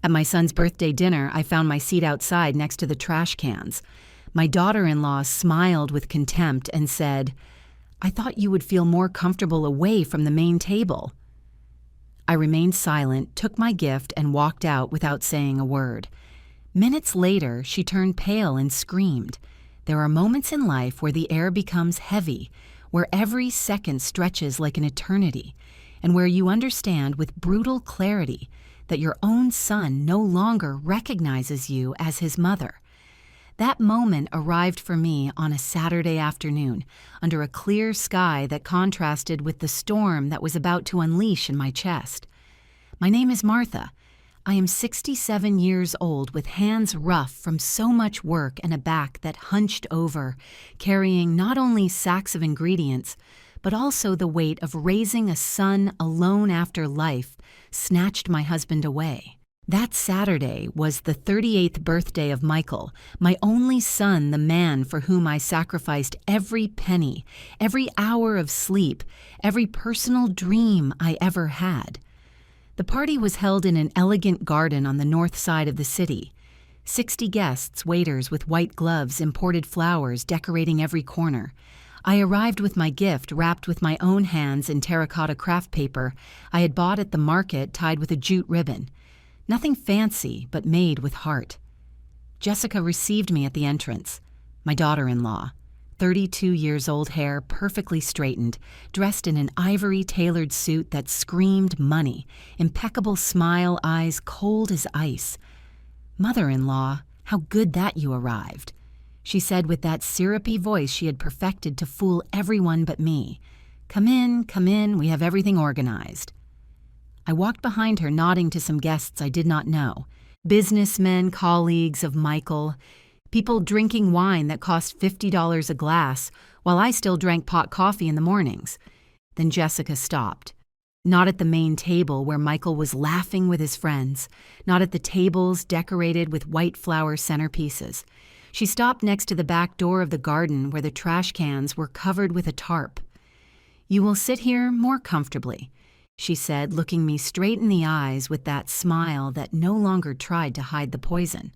At my son's birthday dinner, I found my seat outside next to the trash cans. My daughter-in-law smiled with contempt and said, "I thought you would feel more comfortable away from the main table." I remained silent, took my gift, and walked out without saying a word. Minutes later, she turned pale and screamed. There are moments in life where the air becomes heavy, where every second stretches like an eternity, and where you understand with brutal clarity that your own son no longer recognizes you as his mother. That moment arrived for me on a Saturday afternoon, under a clear sky that contrasted with the storm that was about to unleash in my chest. My name is Martha. I am 67 years old with hands rough from so much work and a back that hunched over, carrying not only sacks of ingredients, but also the weight of raising a son alone after life snatched my husband away. That Saturday was the 38th birthday of Michael, my only son, the man for whom I sacrificed every penny, every hour of sleep, every personal dream I ever had. The party was held in an elegant garden on the north side of the city. 60 guests, waiters with white gloves, imported flowers decorating every corner. I arrived with my gift wrapped with my own hands in terracotta craft paper I had bought at the market tied with a jute ribbon. Nothing fancy, but made with heart. Jessica received me at the entrance. My daughter-in-law, 32 years old, hair perfectly straightened, dressed in an ivory tailored suit that screamed money, impeccable smile, eyes cold as ice. "Mother-in-law, how good that you arrived," she said with that syrupy voice she had perfected to fool everyone but me. Come in, we have everything organized." I walked behind her, nodding to some guests I did not know. Businessmen, colleagues of Michael, people drinking wine that cost $50 a glass, while I still drank pot coffee in the mornings. Then Jessica stopped. Not at the main table where Michael was laughing with his friends, not at the tables decorated with white flower centerpieces. She stopped next to the back door of the garden where the trash cans were covered with a tarp. "You will sit here more comfortably," she said, looking me straight in the eyes with that smile that no longer tried to hide the poison.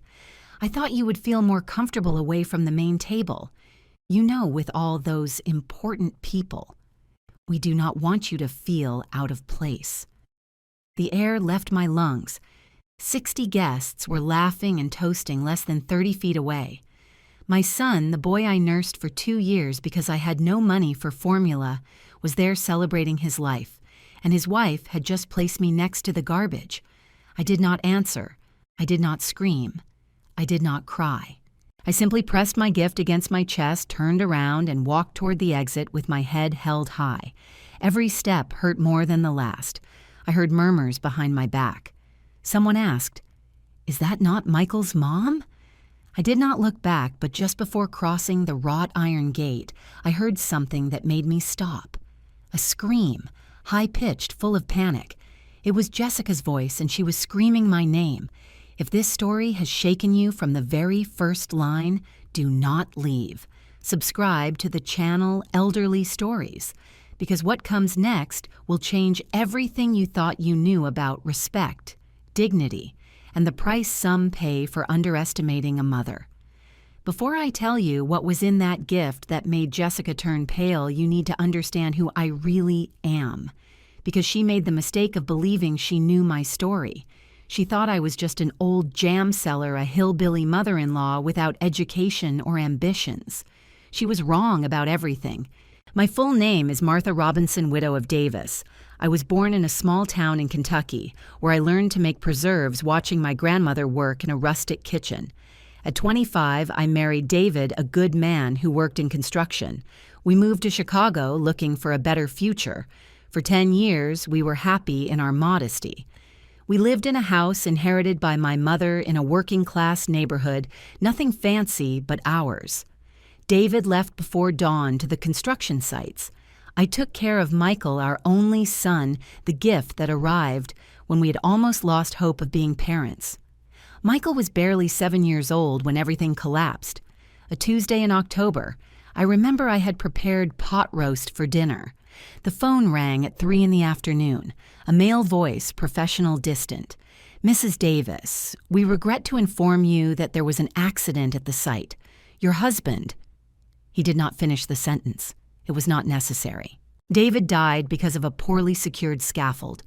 "I thought you would feel more comfortable away from the main table. You know, with all those important people. We do not want you to feel out of place." The air left my lungs. 60 guests were laughing and toasting less than 30 feet away. My son, the boy I nursed for 2 years because I had no money for formula, was there celebrating his life, and his wife had just placed me next to the garbage. I did not answer. I did not scream. I did not cry. I simply pressed my gift against my chest, turned around, and walked toward the exit with my head held high. Every step hurt more than the last. I heard murmurs behind my back. Someone asked, "Is that not Michael's mom?" I did not look back, but just before crossing the wrought iron gate, I heard something that made me stop. A scream, high-pitched, full of panic. It was Jessica's voice, and she was screaming my name. If this story has shaken you from the very first line, do not leave. Subscribe to the channel Elderly Stories, because what comes next will change everything you thought you knew about respect, dignity, and the price some pay for underestimating a mother. Before I tell you what was in that gift that made Jessica turn pale, you need to understand who I really am, because she made the mistake of believing she knew my story. She thought I was just an old jam seller, a hillbilly mother-in-law without education or ambitions. She was wrong about everything. My full name is Martha Robinson, widow of Davis. I was born in a small town in Kentucky, where I learned to make preserves watching my grandmother work in a rustic kitchen. At 25, I married David, a good man who worked in construction. We moved to Chicago looking for a better future. For 10 years, we were happy in our modesty. We lived in a house inherited by my mother in a working-class neighborhood, nothing fancy but ours. David left before dawn to the construction sites. I took care of Michael, our only son, the gift that arrived when we had almost lost hope of being parents. Michael was barely 7 years old when everything collapsed. A Tuesday in October, I remember I had prepared pot roast for dinner. The phone rang at 3 in the afternoon, a male voice, professional, distant. Mrs. Davis, we regret to inform you that there was an accident at the site. Your husband. He did not finish the sentence. It was not necessary. David died because of a poorly secured scaffold.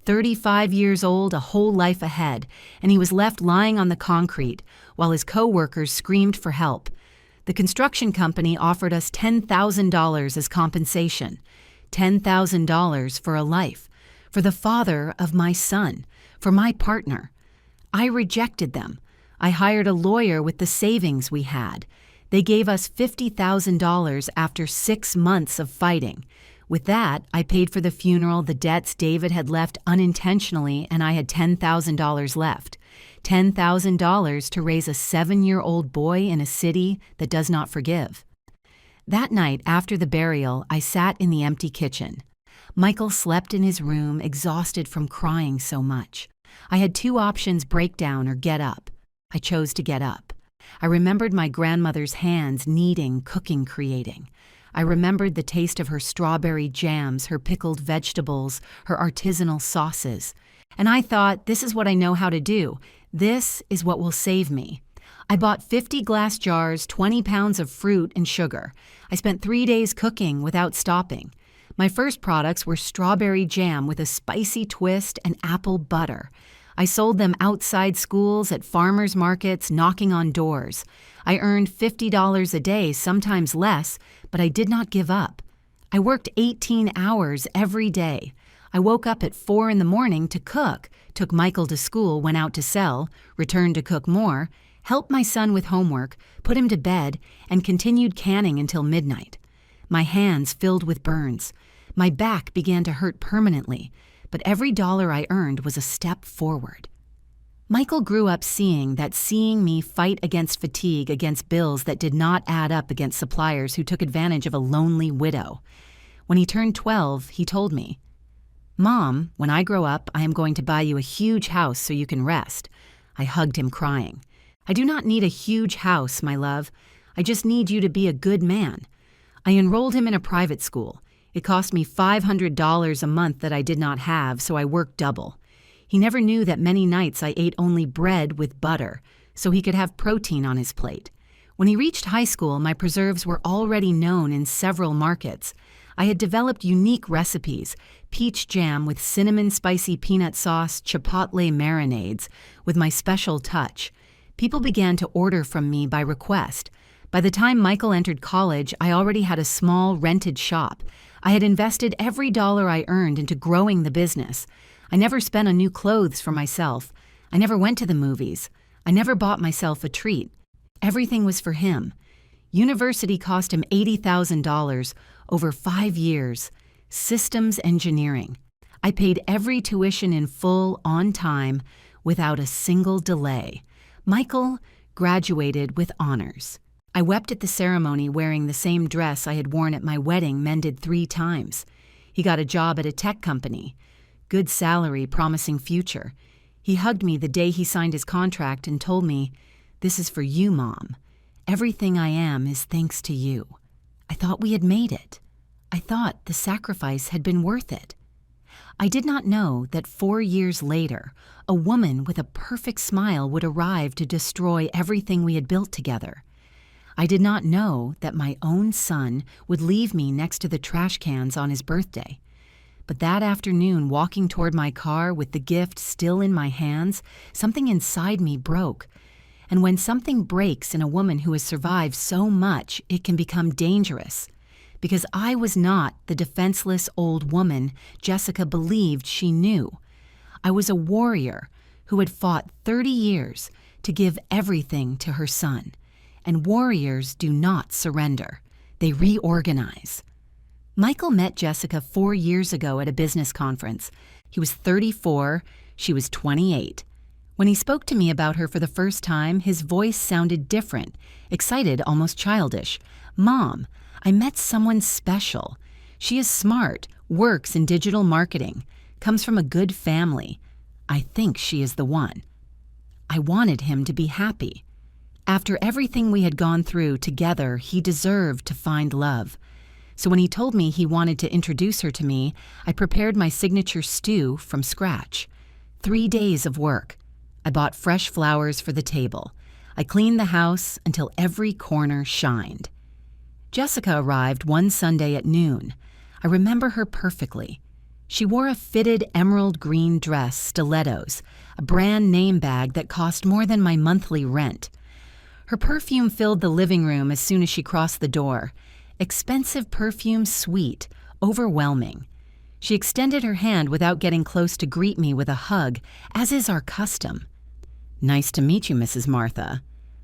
35 years old, a whole life ahead, and he was left lying on the concrete while his co-workers screamed for help. The construction company offered us $10,000 as compensation. $10,000 for a life, for the father of my son, for my partner. I rejected them. I hired a lawyer with the savings we had. They gave us $50,000 after 6 months of fighting. With that, I paid for the funeral, the debts David had left unintentionally, and I had $10,000 left. $10,000 to raise a 7-year-old boy in a city that does not forgive. That night, after the burial, I sat in the empty kitchen. Michael slept in his room, exhausted from crying so much. I had 2 options: break down or get up. I chose to get up. I remembered my grandmother's hands kneading, cooking, creating. I remembered the taste of her strawberry jams, her pickled vegetables, her artisanal sauces. And I thought, this is what I know how to do. This is what will save me. I bought 50 glass jars, 20 pounds of fruit and sugar. I spent 3 days cooking without stopping. My first products were strawberry jam with a spicy twist and apple butter. I sold them outside schools, at farmers markets, knocking on doors. I earned $50 a day, sometimes less, but I did not give up. I worked 18 hours every day. I woke up at 4 in the morning to cook, took Michael to school, went out to sell, returned to cook more, helped my son with homework, put him to bed, and continued canning until midnight. My hands filled with burns. My back began to hurt permanently, but every dollar I earned was a step forward. Michael grew up seeing me fight against fatigue, against bills that did not add up, against suppliers who took advantage of a lonely widow. When he turned 12, he told me, "Mom, when I grow up, I am going to buy you a huge house so you can rest." I hugged him, crying. "I do not need a huge house, my love. I just need you to be a good man." I enrolled him in a private school. It cost me $500 a month that I did not have, so I worked double. He never knew that many nights I ate only bread with butter, so he could have protein on his plate. When he reached high school, my preserves were already known in several markets. I had developed unique recipes: peach jam with cinnamon spicy peanut sauce, chipotle marinades, with my special touch. People began to order from me by request. By the time Michael entered college, I already had a small rented shop. I had invested every dollar I earned into growing the business. I never spent on new clothes for myself. I never went to the movies. I never bought myself a treat. Everything was for him. University cost him $80,000 over 5 years. Systems engineering. I paid every tuition in full, on time, without a single delay. Michael graduated with honors. I wept at the ceremony wearing the same dress I had worn at my wedding, mended 3 times. He got a job at a tech company. Good salary, promising future. He hugged me the day he signed his contract and told me, "This is for you, Mom. Everything I am is thanks to you." I thought we had made it. I thought the sacrifice had been worth it. I did not know that 4 years later, a woman with a perfect smile would arrive to destroy everything we had built together. I did not know that my own son would leave me next to the trash cans on his birthday. But that afternoon, walking toward my car with the gift still in my hands, something inside me broke. And when something breaks in a woman who has survived so much, it can become dangerous. Because I was not the defenseless old woman Jessica believed she knew. I was a warrior who had fought 30 years to give everything to her son. And warriors do not surrender. They reorganize. Michael met Jessica 4 years ago at a business conference. He was 34, she was 28. When he spoke to me about her for the first time, his voice sounded different, excited, almost childish. "Mom, I met someone special. She is smart, works in digital marketing, comes from a good family. I think she is the one." I wanted him to be happy. After everything we had gone through together, he deserved to find love. So when he told me he wanted to introduce her to me, I prepared my signature stew from scratch. 3 days of work. I bought fresh flowers for the table. I cleaned the house until every corner shined. Jessica arrived one Sunday at noon. I remember her perfectly. She wore a fitted emerald green dress, stilettos, a brand name bag that cost more than my monthly rent. Her perfume filled the living room as soon as she crossed the door. Expensive perfume, sweet, overwhelming. She extended her hand without getting close to greet me with a hug, as is our custom. "Nice to meet you, Mrs. Martha.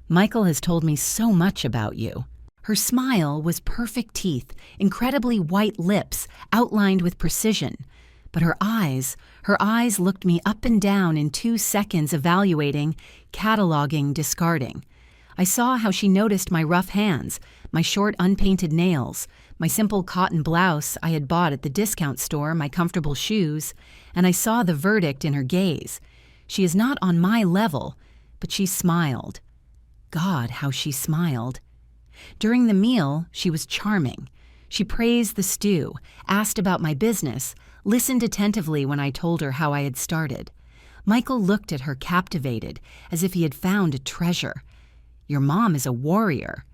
Michael has told me so much about you." Her smile was perfect teeth, incredibly white lips, outlined with precision. But her eyes looked me up and down in 2 seconds, evaluating, cataloging, discarding. I saw how she noticed my rough hands, my short unpainted nails, my simple cotton blouse I had bought at the discount store, my comfortable shoes, and I saw the verdict in her gaze. She is not on my level, but she smiled. God, how she smiled. During the meal, she was charming. She praised the stew, asked about my business, listened attentively when I told her how I had started. Michael looked at her captivated, as if he had found a treasure. "Your mom is a warrior."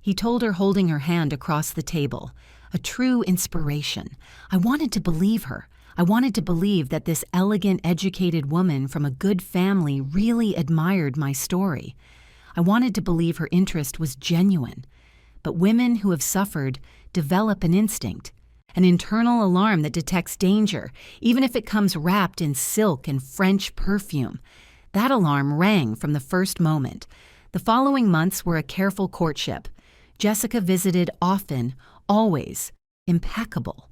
He told her, holding her hand across the table. A true inspiration. I wanted to believe her. I wanted to believe that this elegant, educated woman from a good family really admired my story. I wanted to believe her interest was genuine. But women who have suffered develop an instinct, an internal alarm that detects danger, even if it comes wrapped in silk and French perfume. That alarm rang from the first moment. The following months were a careful courtship. Jessica visited often, always impeccable,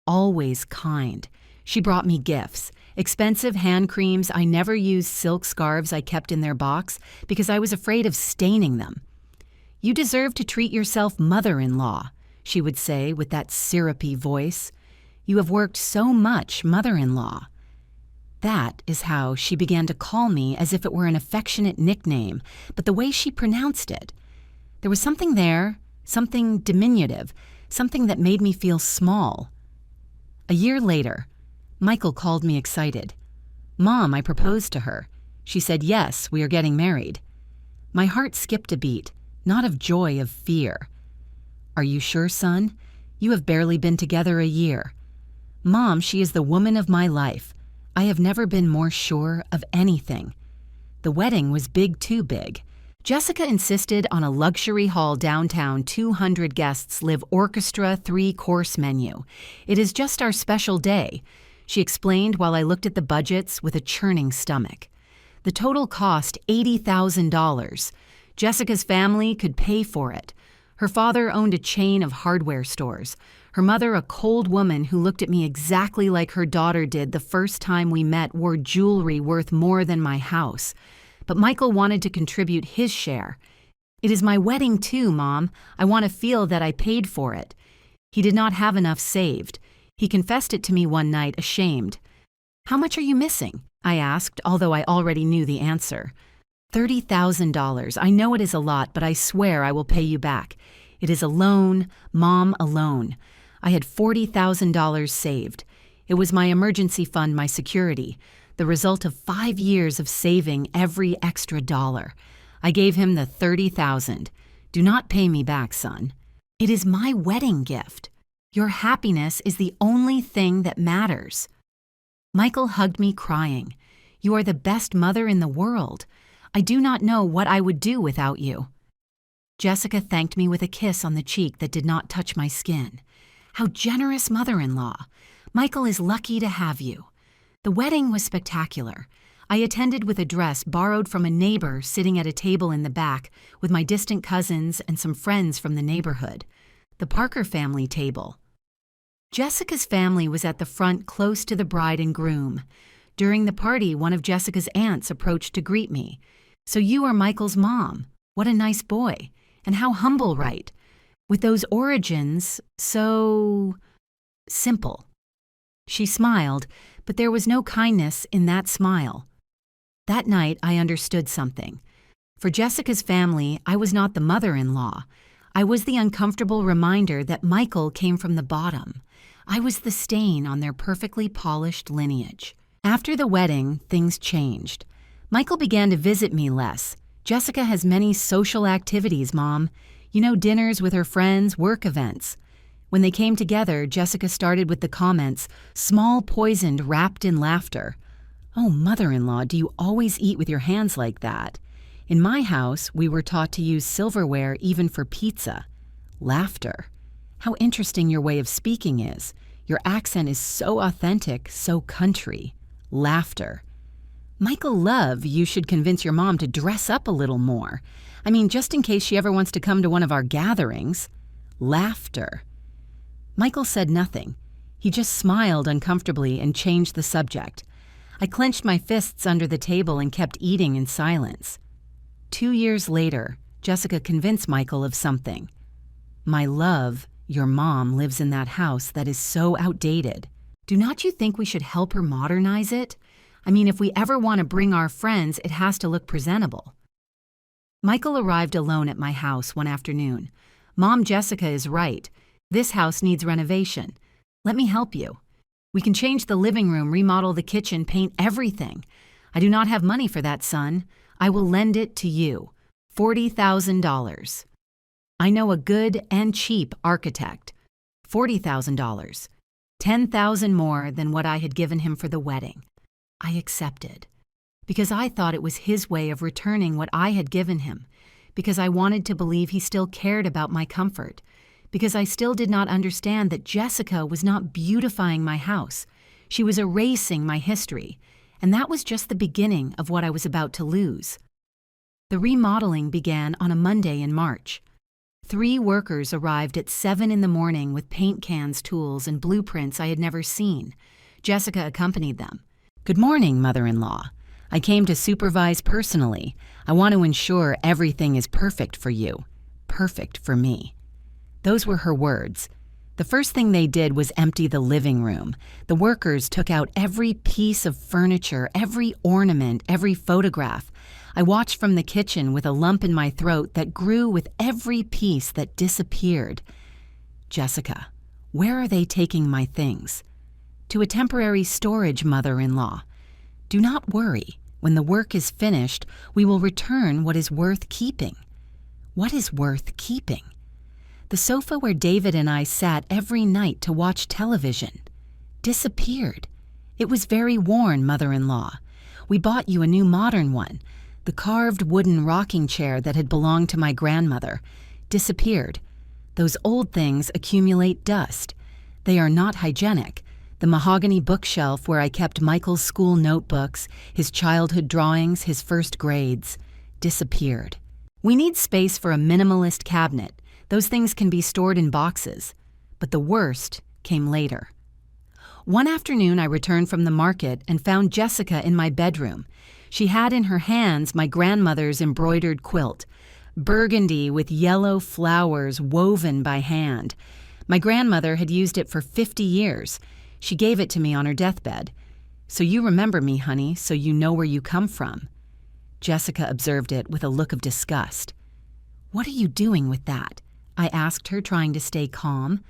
always kind. She brought me gifts, expensive hand creams. I never used silk scarves I kept in their box because I was afraid of staining them. "You deserve to treat yourself, mother-in-law," she would say with that syrupy voice. "You have worked so much, mother-in-law." That is how she began to call me, as if it were an affectionate nickname, but the way she pronounced it. There was something there, something diminutive, something that made me feel small. A year later, Michael called me excited. "Mom, I proposed to her. She said, yes, we are getting married." My heart skipped a beat, not of joy, of fear. "Are you sure, son? You have barely been together a year." "Mom, she is the woman of my life. I have never been more sure of anything." The wedding was big, too big. Jessica insisted on a luxury hall downtown, 200 guests, live orchestra, 3-course menu. "It is just our special day," she explained while I looked at the budgets with a churning stomach. The total cost $80,000. Jessica's family could pay for it. Her father owned a chain of hardware stores. Her mother, a cold woman who looked at me exactly like her daughter did the first time we met, wore jewelry worth more than my house. But Michael wanted to contribute his share. "It is my wedding too, Mom. I want to feel that I paid for it." He did not have enough saved. He confessed it to me one night, ashamed. "How much are you missing?" I asked, although I already knew the answer. $30,000. I know it is a lot, but I swear I will pay you back. It is a loan, Mom, a loan. I had $40,000 saved. It was my emergency fund, my security, the result of 5 years of saving every extra dollar. I gave him the $30,000. "Do not pay me back, son. It is my wedding gift. Your happiness is the only thing that matters." Michael hugged me, crying. "You are the best mother in the world. I do not know what I would do without you." Jessica thanked me with a kiss on the cheek that did not touch my skin. How generous, mother-in-law. Michael is lucky to have you. The wedding was spectacular. I attended with a dress borrowed from a neighbor, sitting at a table in the back with my distant cousins and some friends from the neighborhood. The Parker family table. Jessica's family was at the front, close to the bride and groom. During the party, one of Jessica's aunts approached to greet me. "So you are Michael's mom. What a nice boy. And how humble, right? With those origins, so simple." She smiled, but there was no kindness in that smile. That night, I understood something. For Jessica's family, I was not the mother-in-law. I was the uncomfortable reminder that Michael came from the bottom. I was the stain on their perfectly polished lineage. After the wedding, things changed. Michael began to visit me less. Jessica has many social activities, Mom. You know, dinners with her friends, work events. When they came together, Jessica started with the comments, small poisoned wrapped in laughter. Oh, mother-in-law, do you always eat with your hands like that? In my house, we were taught to use silverware even for pizza. Laughter. How interesting your way of speaking is. Your accent is so authentic, so country. Laughter. Michael, love, you should convince your mom to dress up a little more. I mean, just in case she ever wants to come to one of our gatherings. Laughter. Michael said nothing. He just smiled uncomfortably and changed the subject. I clenched my fists under the table and kept eating in silence. 2 years later, Jessica convinced Michael of something. My love, your mom lives in that house that is so outdated. Do not you think we should help her modernize it? I mean, if we ever want to bring our friends, it has to look presentable. Michael arrived alone at my house one afternoon. Mom, Jessica is right. This house needs renovation. Let me help you. We can change the living room, remodel the kitchen, paint everything. I do not have money for that, son. I will lend it to you. $40,000. I know a good and cheap architect. $40,000. $10,000 more than what I had given him for the wedding. I accepted. Because I thought it was his way of returning what I had given him. Because I wanted to believe he still cared about my comfort. Because I still did not understand that Jessica was not beautifying my house. She was erasing my history. And that was just the beginning of what I was about to lose. The remodeling began on a Monday in March. 3 workers arrived at 7 in the morning with paint cans, tools, and blueprints I had never seen. Jessica accompanied them. Good morning, mother-in-law. I came to supervise personally. I want to ensure everything is perfect for you. Perfect for me. Those were her words. The first thing they did was empty the living room. The workers took out every piece of furniture, every ornament, every photograph. I watched from the kitchen with a lump in my throat that grew with every piece that disappeared. Jessica, where are they taking my things? To a temporary storage, mother-in-law. Do not worry. When the work is finished, we will return what is worth keeping. What is worth keeping? The sofa where David and I sat every night to watch television disappeared. It was very worn, mother-in-law. We bought you a new modern one. The carved wooden rocking chair that had belonged to my grandmother disappeared. Those old things accumulate dust. They are not hygienic. The mahogany bookshelf where I kept Michael's school notebooks, his childhood drawings, his first grades, disappeared. We need space for a minimalist cabinet. Those things can be stored in boxes. But the worst came later. One afternoon, I returned from the market and found Jessica in my bedroom. She had in her hands my grandmother's embroidered quilt, burgundy with yellow flowers woven by hand. My grandmother had used it for 50 years. She gave it to me on her deathbed. So you remember me, honey, so you know where you come from. Jessica observed it with a look of disgust. What are you doing with that? I asked her, trying to stay calm.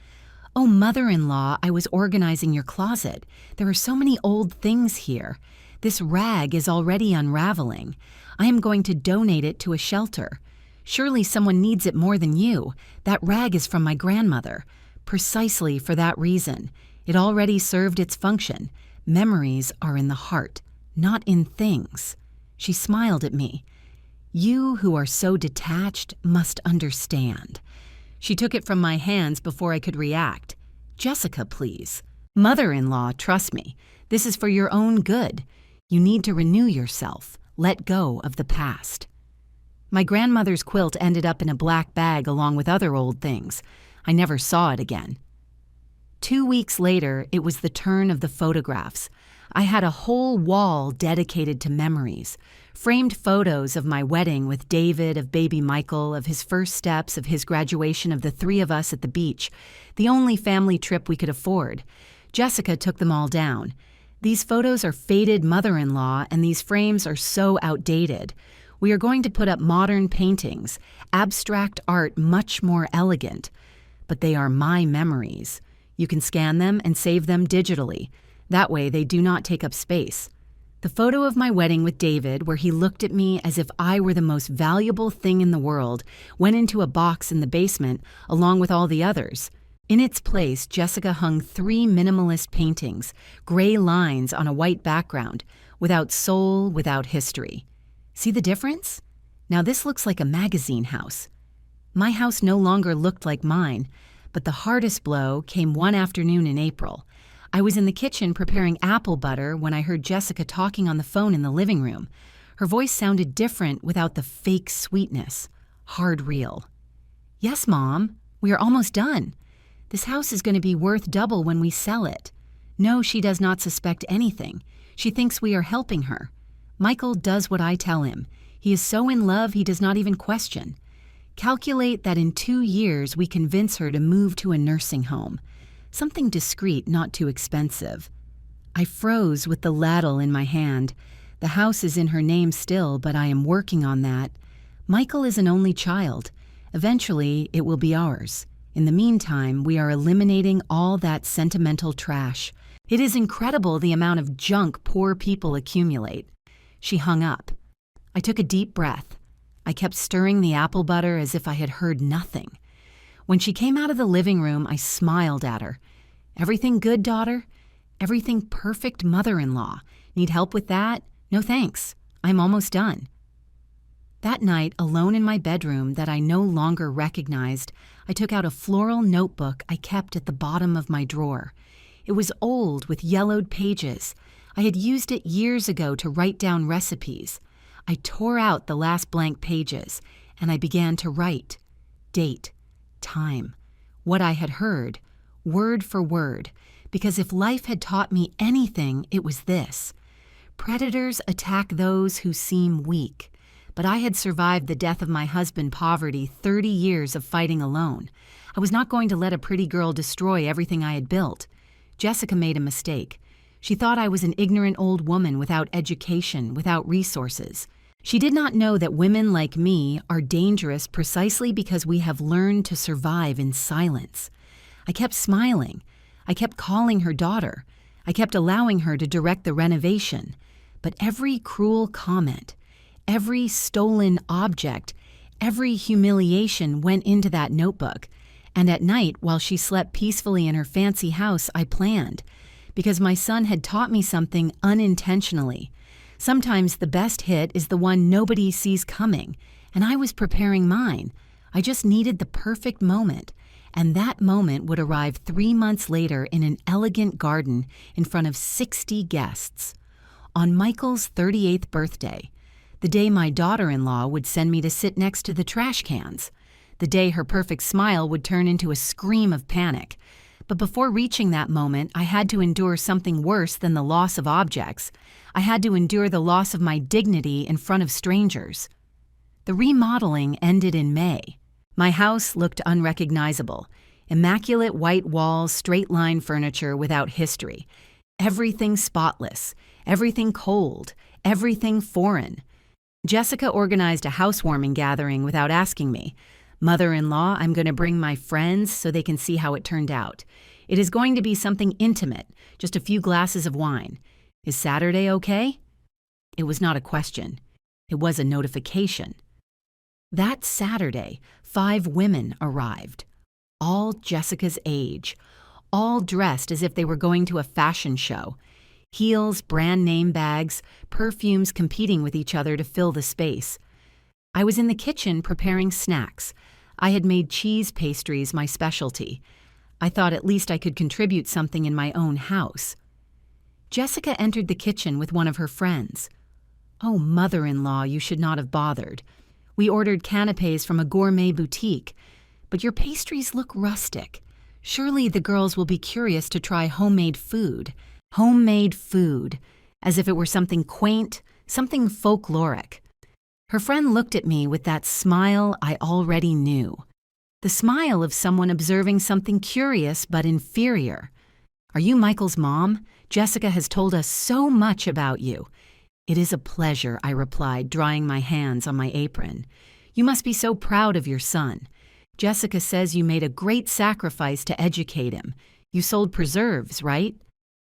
Oh, mother-in-law, I was organizing your closet. There are so many old things here. This rag is already unraveling. I am going to donate it to a shelter. Surely someone needs it more than you. That rag is from my grandmother. Precisely for that reason. It already served its function. Memories are in the heart, not in things. She smiled at me. You who are so detached must understand. She took it from my hands before I could react. Jessica, please. Mother-in-law, trust me. This is for your own good. You need to renew yourself. Let go of the past. My grandmother's quilt ended up in a black bag along with other old things. I never saw it again. 2 weeks later, it was the turn of the photographs. I had a whole wall dedicated to memories. Framed photos of my wedding with David, of baby Michael, of his first steps, of his graduation, of the 3 of us at the beach, the only family trip we could afford. Jessica took them all down. These photos are faded, mother-in-law, and these frames are so outdated. We are going to put up modern paintings, abstract art much more elegant. But they are my memories. You can scan them and save them digitally. That way they do not take up space. The photo of my wedding with David, where he looked at me as if I were the most valuable thing in the world, went into a box in the basement along with all the others. In its place, Jessica hung 3 minimalist paintings, gray lines on a white background, without soul, without history. See the difference? Now this looks like a magazine house. My house no longer looked like mine, but the hardest blow came one afternoon in April. I was in the kitchen preparing apple butter when I heard Jessica talking on the phone in the living room. Her voice sounded different without the fake sweetness. Hard real. "Yes, Mom, we are almost done. This house is going to be worth double when we sell it." No, she does not suspect anything. She thinks we are helping her. Michael does what I tell him. He is so in love he does not even question. Calculate that in 2 years we convince her to move to a nursing home. Something discreet, not too expensive. I froze with the ladle in my hand. The house is in her name still, but I am working on that. Michael is an only child. Eventually, it will be ours. In the meantime, we are eliminating all that sentimental trash. It is incredible the amount of junk poor people accumulate. She hung up. I took a deep breath. I kept stirring the apple butter as if I had heard nothing. When she came out of the living room, I smiled at her. "Everything good, daughter? Everything perfect, mother-in-law. Need help with that? No thanks. I'm almost done." That night, alone in my bedroom that I no longer recognized, I took out a floral notebook I kept at the bottom of my drawer. It was old with yellowed pages. I had used it years ago to write down recipes. I tore out the last blank pages, and I began to write. Date. Time. What I had heard. Word for word. Because if life had taught me anything, it was this. Predators attack those who seem weak. But I had survived the death of my husband, poverty, 30 years of fighting alone. I was not going to let a pretty girl destroy everything I had built. Jessica made a mistake. She thought I was an ignorant old woman without education, without resources. She did not know that women like me are dangerous precisely because we have learned to survive in silence. I kept smiling. I kept calling her daughter. I kept allowing her to direct the renovation. But every cruel comment, every stolen object, every humiliation went into that notebook. And at night, while she slept peacefully in her fancy house, I planned. Because my son had taught me something unintentionally. Sometimes the best hit is the one nobody sees coming, and I was preparing mine. I just needed the perfect moment, and that moment would arrive 3 months later in an elegant garden in front of 60 guests. On Michael's 38th birthday, the day my daughter-in-law would send me to sit next to the trash cans, the day her perfect smile would turn into a scream of panic. But before reaching that moment, I had to endure something worse than the loss of objects. I had to endure the loss of my dignity in front of strangers. The remodeling ended in May. My house looked unrecognizable. Immaculate white walls, straight-line furniture without history. Everything spotless, everything cold, everything foreign. Jessica organized a housewarming gathering without asking me. "Mother-in-law, I'm going to bring my friends so they can see how it turned out. It is going to be something intimate, just a few glasses of wine. Is Saturday okay?" It was not a question. It was a notification. That Saturday, 5 women arrived, all Jessica's age, all dressed as if they were going to a fashion show. Heels, brand name bags, perfumes competing with each other to fill the space. I was in the kitchen preparing snacks. I had made cheese pastries my specialty. I thought at least I could contribute something in my own house. Jessica entered the kitchen with one of her friends. "Oh, mother-in-law, you should not have bothered. We ordered canapés from a gourmet boutique, but your pastries look rustic. Surely the girls will be curious to try homemade food." Homemade food, as if it were something quaint, something folkloric. Her friend looked at me with that smile I already knew. The smile of someone observing something curious but inferior. "Are you Michael's mom? Jessica has told us so much about you." "It is a pleasure," I replied, drying my hands on my apron. "You must be so proud of your son. Jessica says you made a great sacrifice to educate him. You sold preserves, right?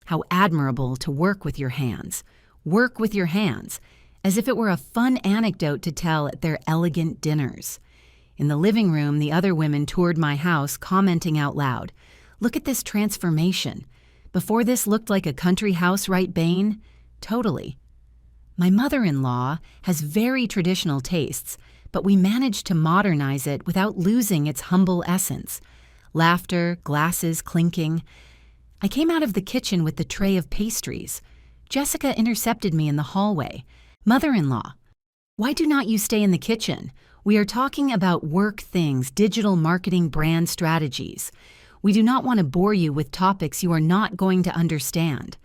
How admirable to work with your hands. Work with your hands, as if it were a fun anecdote to tell at their elegant dinners. In the living room, the other women toured my house, commenting out loud, "Look at this transformation. Before this looked like a country house, right, Bane?" Totally. My mother-in-law has very traditional tastes, but we managed to modernize it without losing its humble essence. Laughter, glasses clinking. I came out of the kitchen with the tray of pastries. Jessica intercepted me in the hallway. "Mother-in-law, why do not you stay in the kitchen? We are talking about work things, digital marketing, brand strategies. We do not want to bore you with topics you are not going to understand."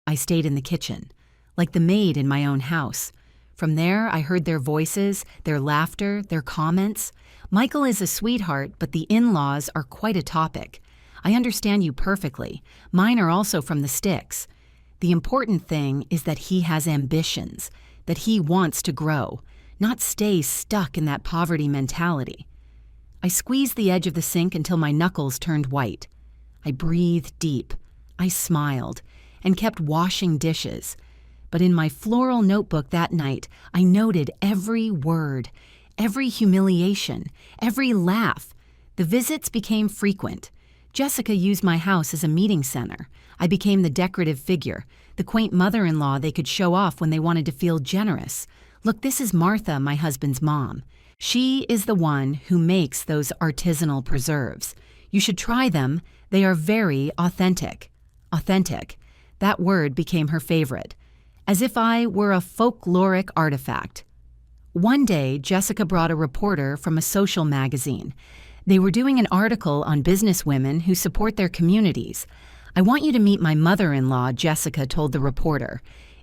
I stayed in the kitchen, like the maid in my own house. From there, I heard their voices, their laughter, their comments. Michael is a sweetheart, but the in-laws are quite a topic. I understand you perfectly. Mine are also from the sticks. The important thing is that he has ambitions, that he wants to grow, not stay stuck in that poverty mentality. I squeezed the edge of the sink until my knuckles turned white. I breathed deep. I smiled and kept washing dishes. But in my floral notebook that night, I noted every word, every humiliation, every laugh. The visits became frequent. Jessica used my house as a meeting center. I became the decorative figure, the quaint mother-in-law they could show off when they wanted to feel generous. "Look, this is Martha, my husband's mom. She is the one who makes those artisanal preserves. You should try them. They are very authentic." Authentic. That word became her favorite, as if I were a folkloric artifact. One day, Jessica brought a reporter from a social magazine. They were doing an article on businesswomen who support their communities. "I want you to meet my mother-in-law," Jessica told the reporter.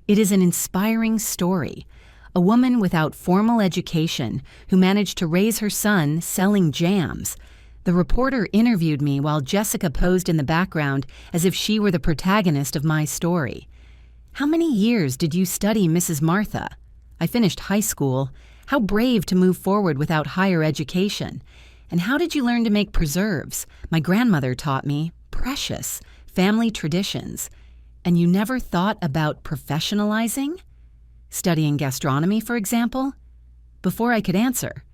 "It is an inspiring story. A woman without formal education who managed to raise her son selling jams." The reporter interviewed me while Jessica posed in the background as if she were the protagonist of my story. "How many years did you study Mrs. Martha?" "I finished high school." "How brave to move forward without higher education." "And how did you learn to make preserves?" "My grandmother taught me." "Precious. Family traditions." "And you never thought about professionalizing? Studying gastronomy, for example?" Before I could answer,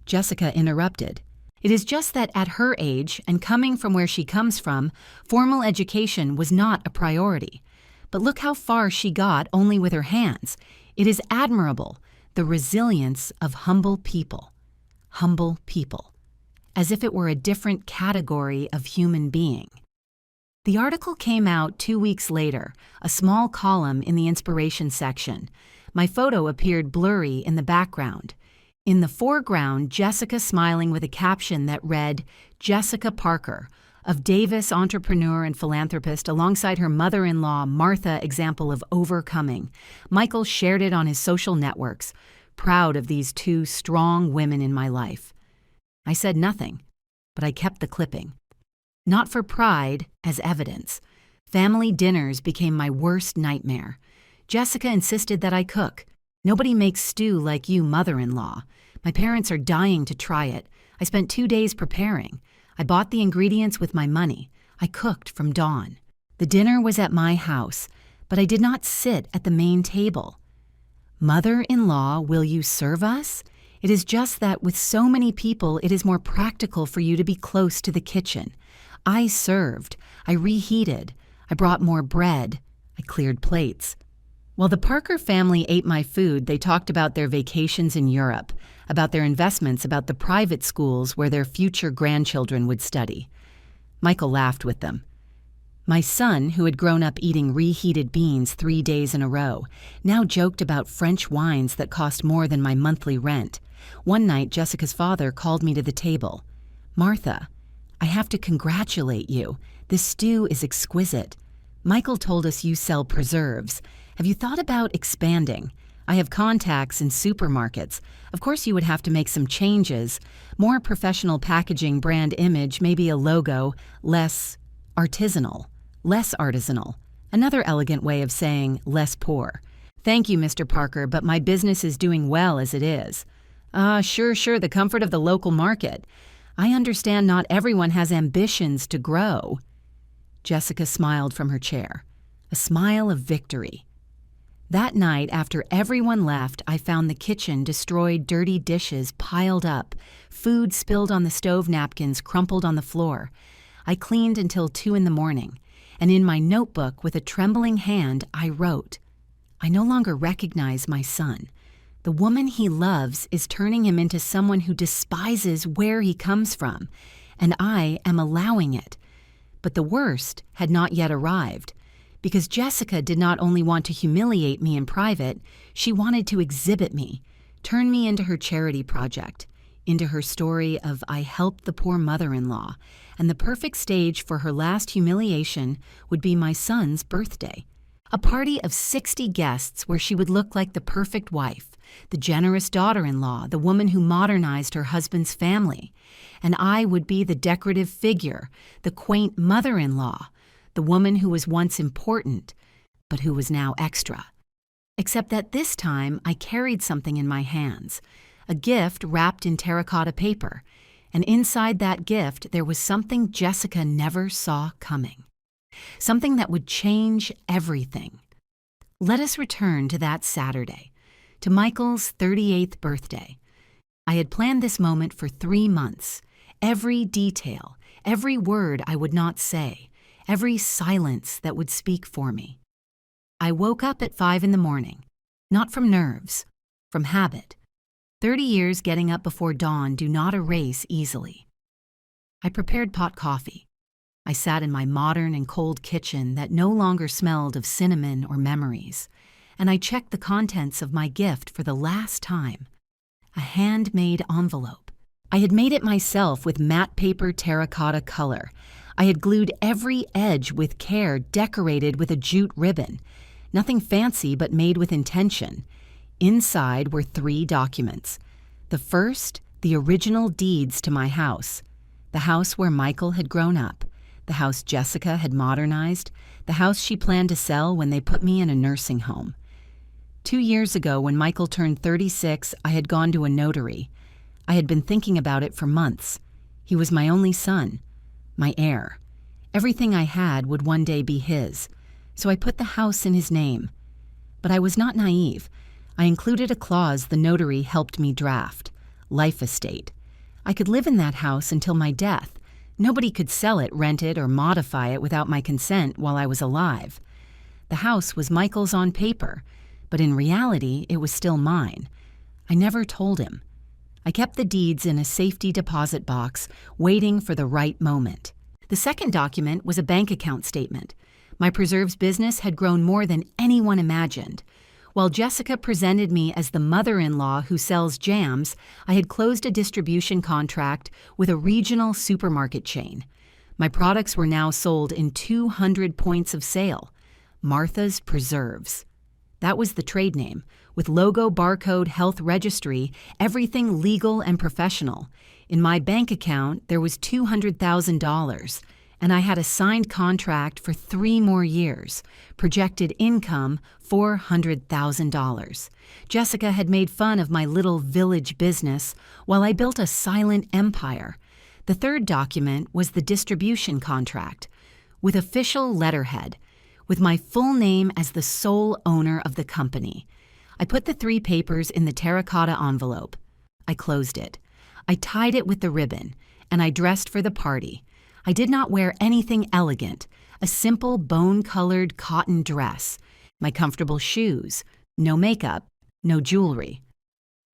Jessica interrupted. "It is just that at her age, and coming from where she comes from, formal education was not a priority. But look how far she got only with her hands. It is admirable, the resilience of humble people." Humble people. As if it were a different category of human being. The article came out 2 weeks later, a small column in the inspiration section. My photo appeared blurry in the background. In the foreground, Jessica smiling with a caption that read, "Jessica Parker, of Davis entrepreneur and philanthropist, alongside her mother-in-law, Martha, example of overcoming." Michael shared it on his social networks, proud of these two strong women in my life. I said nothing, but I kept the clipping. Not for pride, as evidence. Family dinners became my worst nightmare. Jessica insisted that I cook. "Nobody makes stew like you, mother-in-law. My parents are dying to try it. I spent 2 days preparing. I bought the ingredients with my money. I cooked from dawn." The dinner was at my house, but I did not sit at the main table. "Mother-in-law, will you serve us? It is just that with so many people, it is more practical for you to be close to the kitchen." I served. I reheated. I brought more bread. I cleared plates. While the Parker family ate my food, they talked about their vacations in Europe, about their investments, about the private schools where their future grandchildren would study. Michael laughed with them. My son, who had grown up eating reheated beans 3 days in a row, now joked about French wines that cost more than my monthly rent. One night, Jessica's father called me to the table. "Martha, I have to congratulate you. This stew is exquisite. Michael told us you sell preserves. Have you thought about expanding? I have contacts in supermarkets. Of course you would have to make some changes. More professional packaging, brand image, maybe a logo, less artisanal. Less artisanal. Another elegant way of saying less poor. Thank you, Mr. Parker, but my business is doing well as it is." Sure, the comfort of the local market. I understand not everyone has ambitions to grow." Jessica smiled from her chair, a smile of victory. That night, after everyone left, I found the kitchen destroyed, dirty dishes piled up, food spilled on the stove napkins crumpled on the floor. I cleaned until 2 in the morning, and in my notebook with a trembling hand, I wrote, "I no longer recognize my son. The woman he loves is turning him into someone who despises where he comes from, and I am allowing it." But the worst had not yet arrived, because Jessica did not only want to humiliate me in private, she wanted to exhibit me, turn me into her charity project, into her story of I helped the poor mother-in-law, and the perfect stage for her last humiliation would be my son's birthday. A party of 60 guests where she would look like the perfect wife, the generous daughter-in-law, the woman who modernized her husband's family. And I would be the decorative figure, the quaint mother-in-law, the woman who was once important, but who was now extra. Except that this time I carried something in my hands, a gift wrapped in terracotta paper, and inside that gift there was something Jessica never saw coming. Something that would change everything. Let us return to that Saturday, to Michael's 38th birthday. I had planned this moment for 3 months. Every detail, every word I would not say, every silence that would speak for me. I woke up at 5 in the morning, not from nerves, from habit. 30 years getting up before dawn do not erase easily. I prepared pot coffee. I sat in my modern and cold kitchen that no longer smelled of cinnamon or memories, and I checked the contents of my gift for the last time. A handmade envelope. I had made it myself with matte paper terracotta color. I had glued every edge with care, decorated with a jute ribbon. Nothing fancy, but made with intention. Inside were 3 documents. The first, the original deeds to my house. The house where Michael had grown up. The house Jessica had modernized, the house she planned to sell when they put me in a nursing home. 2 years ago, when Michael turned 36, I had gone to a notary. I had been thinking about it for months. He was my only son, my heir. Everything I had would one day be his, so I put the house in his name. But I was not naive. I included a clause the notary helped me draft, life estate. I could live in that house until my death. Nobody could sell it, rent it, or modify it without my consent while I was alive. The house was Michael's on paper, but in reality, it was still mine. I never told him. I kept the deeds in a safety deposit box, waiting for the right moment. The second document was a bank account statement. My preserves business had grown more than anyone imagined. While Jessica presented me as the mother-in-law who sells jams, I had closed a distribution contract with a regional supermarket chain. My products were now sold in 200 points of sale. Martha's Preserves. That was the trade name, with logo, barcode, health registry, everything legal and professional. In my bank account, there was $200,000. And I had a signed contract for 3 more years, projected income $400,000. Jessica had made fun of my little village business while I built a silent empire. The third document was the distribution contract, with official letterhead, with my full name as the sole owner of the company. I put the 3 papers in the terracotta envelope. I closed it. I tied it with the ribbon, and I dressed for the party. I did not wear anything elegant, a simple bone-colored cotton dress, my comfortable shoes, no makeup, no jewelry.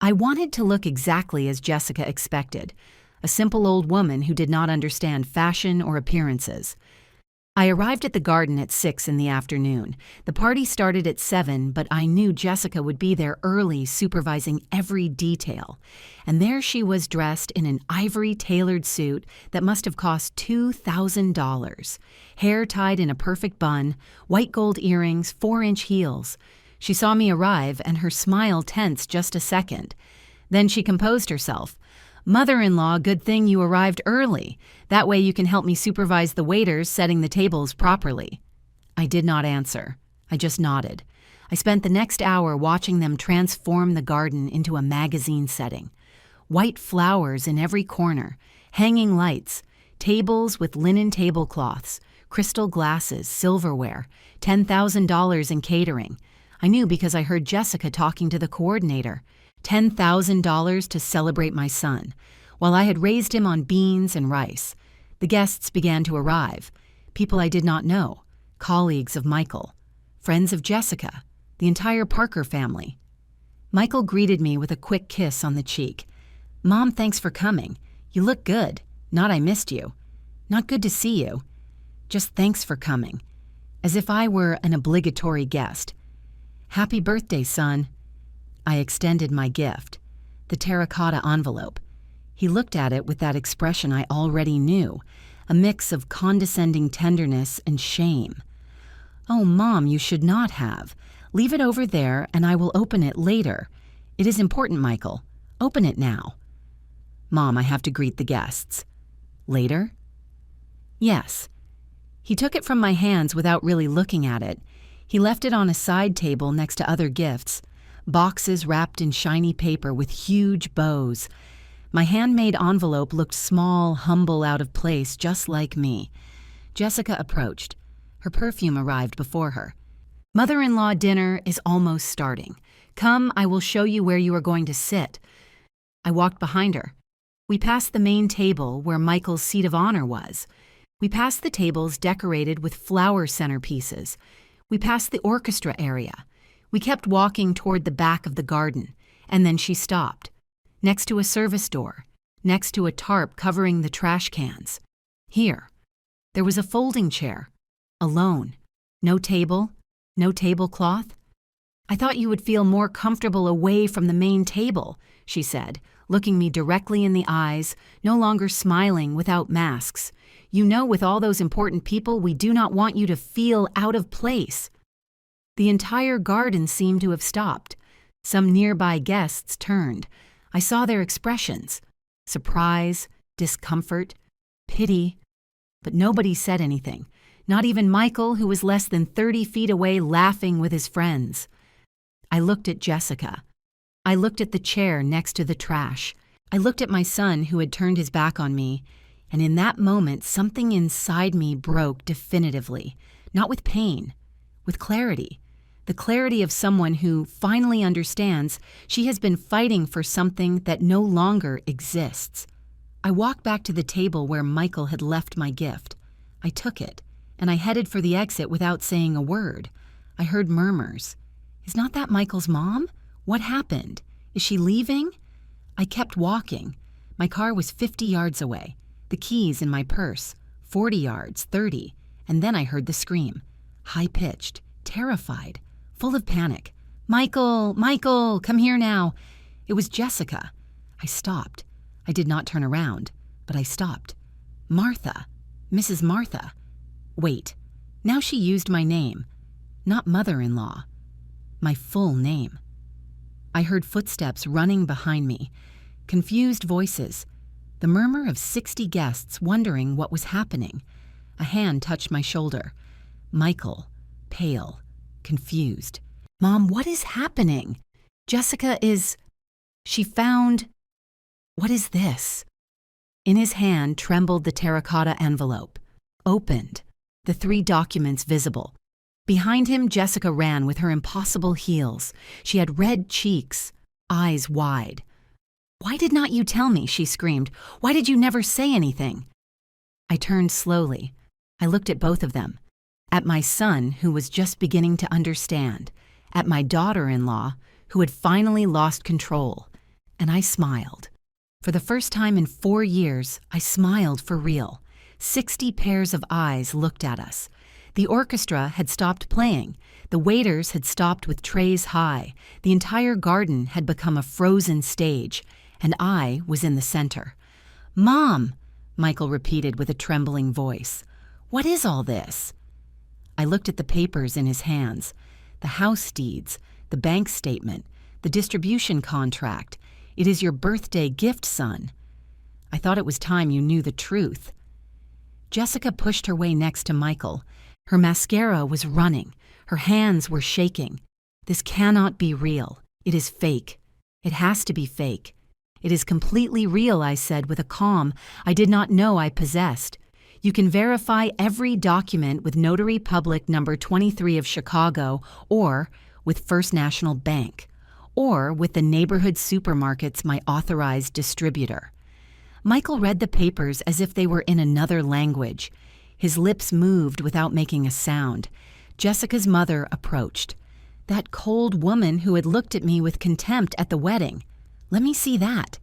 I wanted to look exactly as Jessica expected, a simple old woman who did not understand fashion or appearances. I arrived at the garden at 6 in the afternoon. The party started at 7, but I knew Jessica would be there early, supervising every detail. And there she was, dressed in an ivory-tailored suit that must have cost $2,000. Hair tied in a perfect bun, white gold earrings, 4-inch heels. She saw me arrive, and her smile tensed just a second. Then she composed herself. "Mother-in-law, good thing you arrived early. That way you can help me supervise the waiters setting the tables properly." I did not answer. I just nodded. I spent the next hour watching them transform the garden into a magazine setting. White flowers in every corner, hanging lights, tables with linen tablecloths, crystal glasses, silverware, $10,000 in catering. I knew because I heard Jessica talking to the coordinator. $10,000 to celebrate my son, while I had raised him on beans and rice. The guests began to arrive. People I did not know, colleagues of Michael, friends of Jessica, the entire Parker family. Michael greeted me with a quick kiss on the cheek. "Mom, thanks for coming. You look good. Not I missed you. Not good to see you. Just thanks for coming." As if I were an obligatory guest. "Happy birthday, son." I extended my gift, the terracotta envelope. He looked at it with that expression I already knew, a mix of condescending tenderness and shame. "Oh, Mom, you should not have. Leave it over there and I will open it later. It is important, Michael. Open it now." "Mom, I have to greet the guests." "Later?" "Yes." He took it from my hands without really looking at it. He left it on a side table next to other gifts, boxes wrapped in shiny paper with huge bows. My handmade envelope looked small, humble, out of place, just like me. Jessica approached. Her perfume arrived before her. "Mother-in-law dinner is almost starting. Come, I will show you where you are going to sit." I walked behind her. We passed the main table where Michael's seat of honor was. We passed the tables decorated with flower centerpieces. We passed the orchestra area. We kept walking toward the back of the garden, and then she stopped. Next to a service door, next to a tarp covering the trash cans. Here, there was a folding chair, alone. No table, no tablecloth. "I thought you would feel more comfortable away from the main table," she said, looking me directly in the eyes, no longer smiling without masks. "You know, with all those important people, we do not want you to feel out of place." The entire garden seemed to have stopped. Some nearby guests turned. I saw their expressions: surprise, discomfort, pity. But nobody said anything, not even Michael, who was less than 30 feet away laughing with his friends. I looked at Jessica. I looked at the chair next to the trash. I looked at my son, who had turned his back on me, and in that moment something inside me broke definitively, not with pain, with clarity. The clarity of someone who finally understands she has been fighting for something that no longer exists. I walked back to the table where Michael had left my gift. I took it, and I headed for the exit without saying a word. I heard murmurs. "Is not that Michael's mom? What happened? Is she leaving?" I kept walking. My car was 50 yards away, the keys in my purse, 40 yards, 30, and then I heard the scream, high-pitched, terrified, full of panic. "Michael, Michael, come here now." It was Jessica. I stopped. I did not turn around, but I stopped. "Martha, Mrs. Martha." Wait, now she used my name, not mother-in-law, my full name. I heard footsteps running behind me, confused voices, the murmur of 60 guests wondering what was happening. A hand touched my shoulder. Michael, pale, confused. "Mom, what is happening? Jessica is..." She found... What is this? In his hand trembled the terracotta envelope, opened, the 3 documents visible. Behind him, Jessica ran with her impossible heels. She had red cheeks, eyes wide. "Why did not you tell me?" she screamed. "Why did you never say anything?" I turned slowly. I looked at both of them. At my son, who was just beginning to understand. At my daughter-in-law, who had finally lost control. And I smiled. For the first time in 4 years, I smiled for real. 60 pairs of eyes looked at us. The orchestra had stopped playing. The waiters had stopped with trays high. The entire garden had become a frozen stage, and I was in the center. "Mom," Michael repeated with a trembling voice. "What is all this?" I looked at the papers in his hands, the house deeds, the bank statement, the distribution contract. "It is your birthday gift, son." I thought it was time you knew the truth. Jessica pushed her way next to Michael. Her mascara was running. Her hands were shaking. "This cannot be real. It is fake. It has to be fake." "It is completely real," I said with a calm I did not know I possessed. "You can verify every document with Notary Public number 23 of Chicago, or with First National Bank, or with the neighborhood supermarket's my authorized distributor. Michael read the papers as if they were in another language. His lips moved without making a sound. Jessica's mother approached. That cold woman who had looked at me with contempt at the wedding. Let me see that.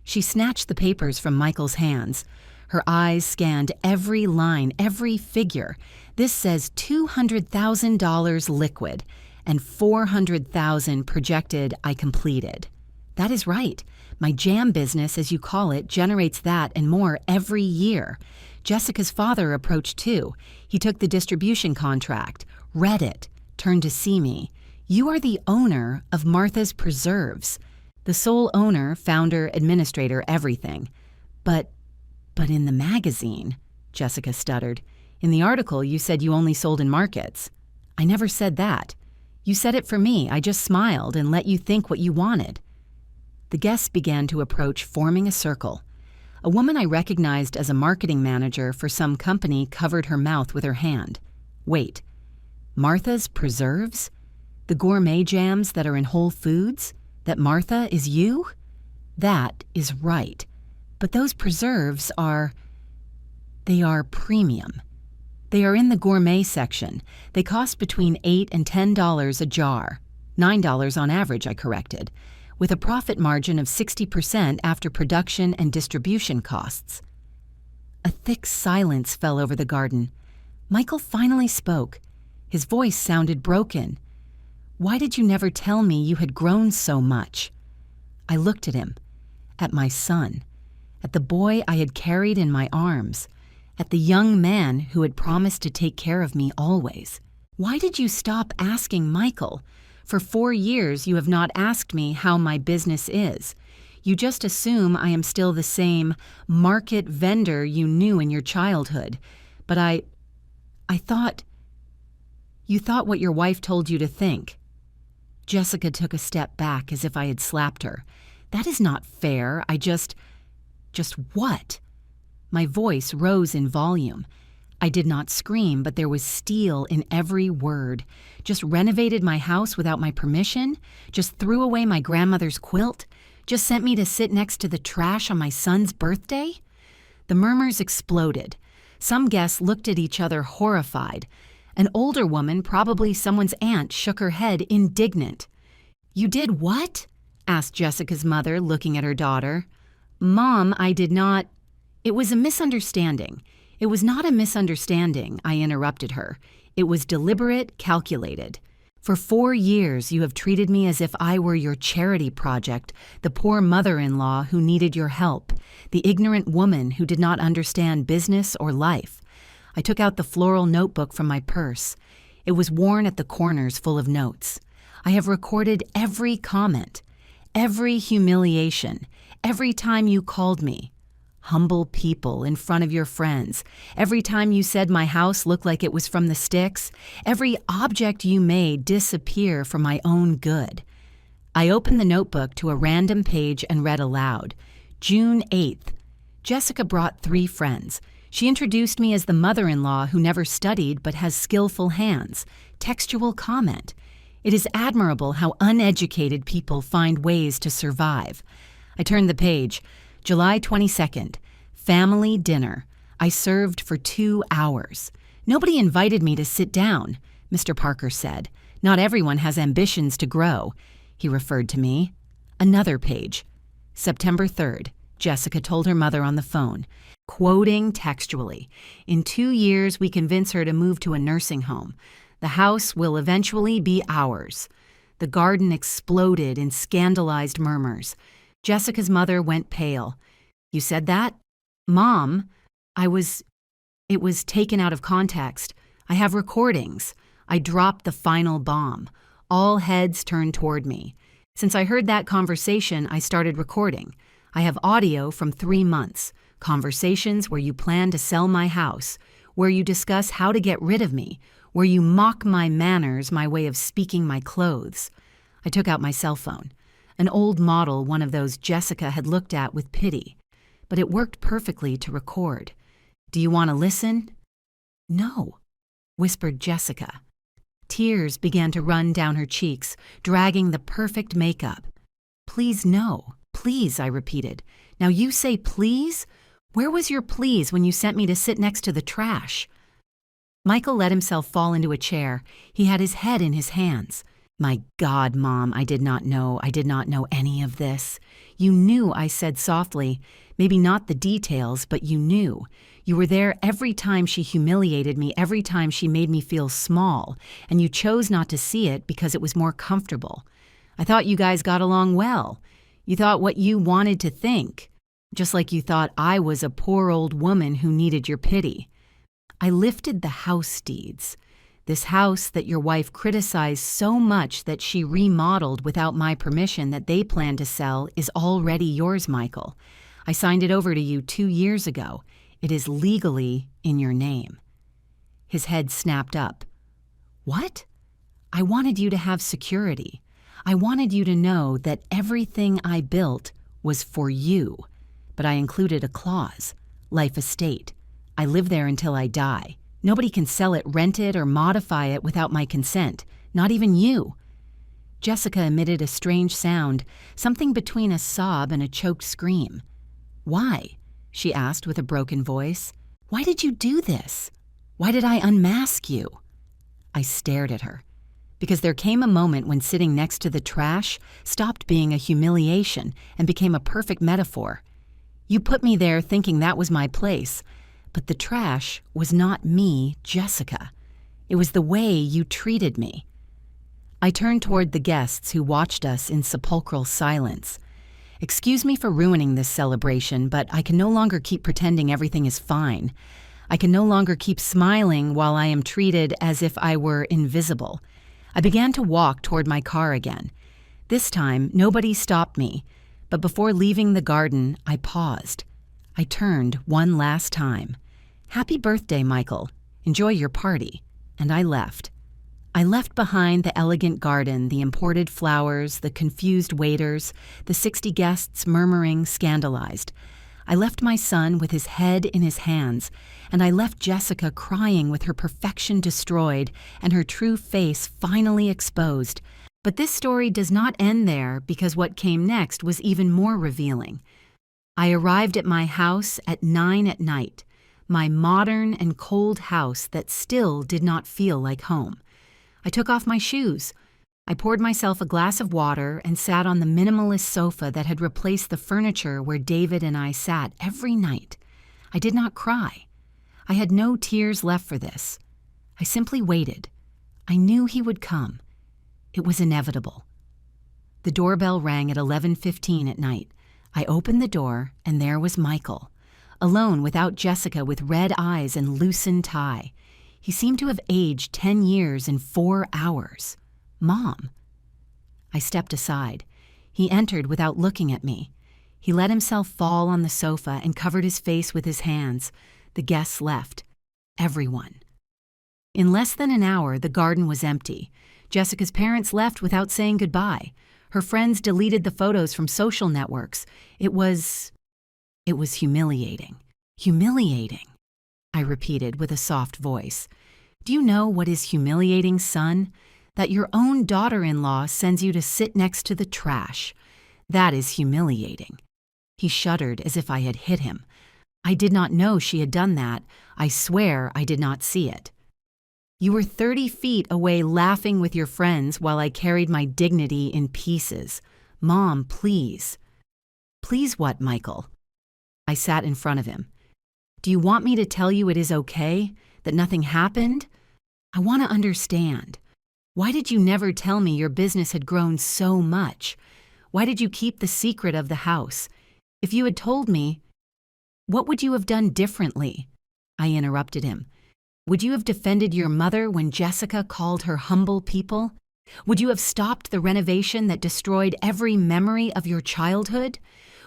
She snatched the papers from Michael's hands. Her eyes scanned every line, every figure. This says $200,000 liquid and $400,000 projected I completed. That is right. My jam business, as you call it, generates that and more every year. Jessica's father approached too. He took the distribution contract, read it, turned to see me. You are the owner of Martha's Preserves. The sole owner, founder, administrator, everything. But in the magazine, Jessica stuttered. In the article, you said you only sold in markets. I never said that. You said it for me. I just smiled and let you think what you wanted. The guests began to approach, forming a circle. A woman I recognized as a marketing manager for some company covered her mouth with her hand. Wait, Martha's Preserves? The gourmet jams that are in Whole Foods? That Martha is you? That is right. But those preserves they are premium. They are in the gourmet section. They cost between $8 and $10 a jar. $9 on average, I corrected, with a profit margin of 60% after production and distribution costs. A thick silence fell over the garden. Michael finally spoke. His voice sounded broken. Why did you never tell me you had grown so much? I looked at him, at my son, at the boy I had carried in my arms, at the young man who had promised to take care of me always. Why did you stop asking, Michael? For 4 years you have not asked me how my business is. You just assume I am still the same market vendor you knew in your childhood. But I thought... You thought what your wife told you to think. Jessica took a step back as if I had slapped her. That is not fair. Just what? My voice rose in volume. I did not scream, but there was steel in every word. Just renovated my house without my permission? Just threw away my grandmother's quilt? Just sent me to sit next to the trash on my son's birthday? The murmurs exploded. Some guests looked at each other horrified. An older woman, probably someone's aunt, shook her head indignant. You did what? Asked Jessica's mother, looking at her daughter. Mom, I did not... It was a misunderstanding. It was not a misunderstanding, I interrupted her. It was deliberate, calculated. For 4 years you have treated me as if I were your charity project, the poor mother-in-law who needed your help, the ignorant woman who did not understand business or life. I took out the floral notebook from my purse. It was worn at the corners full of notes. I have recorded every comment, every humiliation, every time you called me humble people in front of your friends, every time you said my house looked like it was from the sticks, every object you made disappear for my own good. I opened the notebook to a random page and read aloud. June 8th. Jessica brought 3 friends. She introduced me as the mother-in-law who never studied but has skillful hands. Textual comment. It is admirable how uneducated people find ways to survive. I turned the page. July 22nd. Family dinner. I served for 2 hours. Nobody invited me to sit down, Mr. Parker said. Not everyone has ambitions to grow. He referred to me. Another page. September 3rd. Jessica told her mother on the phone, quoting textually, in 2 years we convince her to move to a nursing home. The house will eventually be ours. The garden exploded in scandalized murmurs. Jessica's mother went pale. You said that? Mom, it was taken out of context. I have recordings. I dropped the final bomb. All heads turned toward me. Since I heard that conversation, I started recording. I have audio from 3 months. Conversations where you plan to sell my house, where you discuss how to get rid of me, where you mock my manners, my way of speaking, my clothes. I took out my cell phone. An old model, one of those Jessica had looked at with pity. But it worked perfectly to record. Do you want to listen? No, whispered Jessica. Tears began to run down her cheeks, dragging the perfect makeup. "Please, no. Please," I repeated. "Now you say please? Where was your please when you sent me to sit next to the trash?" Michael let himself fall into a chair. He had his head in his hands. "My God, Mom, I did not know any of this. You knew," I said softly. "Maybe not the details, but you knew. You were there every time she humiliated me, every time she made me feel small, and you chose not to see it because it was more comfortable. I thought you guys got along well. You thought what you wanted to think, just like you thought I was a poor old woman who needed your pity. I lifted the house deeds. This house that your wife criticized so much that she remodeled without my permission that they plan to sell is already yours, Michael. I signed it over to you 2 years ago. It is legally in your name." His head snapped up. "What?" "I wanted you to have security. I wanted you to know that everything I built was for you. But I included a clause, life estate. I live there until I die. Nobody can sell it, rent it, or modify it without my consent, not even you." Jessica emitted a strange sound, something between a sob and a choked scream. "Why?" she asked with a broken voice. "Why did you do this? Why did I unmask you?" I stared at her, because there came a moment when sitting next to the trash stopped being a humiliation and became a perfect metaphor. You put me there thinking that was my place, but the trash was not me, Jessica. It was the way you treated me. I turned toward the guests who watched us in sepulchral silence. "Excuse me for ruining this celebration, but I can no longer keep pretending everything is fine. I can no longer keep smiling while I am treated as if I were invisible." I began to walk toward my car again. This time, nobody stopped me, but before leaving the garden, I paused. I turned one last time. "Happy birthday, Michael. Enjoy your party." And I left. I left behind the elegant garden, the imported flowers, the confused waiters, the 60 guests murmuring, scandalized. I left my son with his head in his hands, and I left Jessica crying with her perfection destroyed and her true face finally exposed. But this story does not end there, because what came next was even more revealing. I arrived at my house at 9 at night, my modern and cold house that still did not feel like home. I took off my shoes. I poured myself a glass of water and sat on the minimalist sofa that had replaced the furniture where David and I sat every night. I did not cry. I had no tears left for this. I simply waited. I knew he would come. It was inevitable. The doorbell rang at 11:15 at night. I opened the door, and there was Michael, alone without Jessica, with red eyes and loosened tie. He seemed to have aged 10 years in 4 hours. "Mom." I stepped aside. He entered without looking at me. He let himself fall on the sofa and covered his face with his hands. The guests left. Everyone. In less than an hour, the garden was empty. Jessica's parents left without saying goodbye. Her friends deleted the photos from social networks. It was humiliating. Humiliating, I repeated with a soft voice. "Do you know what is humiliating, son? That your own daughter-in-law sends you to sit next to the trash. That is humiliating." He shuddered as if I had hit him. "I did not know she had done that. I swear I did not see it." "You were 30 feet away laughing with your friends while I carried my dignity in pieces. Mom, please." "Please what, Michael?" I sat in front of him. "Do you want me to tell you it is okay? That nothing happened? I want to understand. Why did you never tell me your business had grown so much? Why did you keep the secret of the house? If you had told me, what would you have done differently?" I interrupted him. "Would you have defended your mother when Jessica called her humble people? Would you have stopped the renovation that destroyed every memory of your childhood?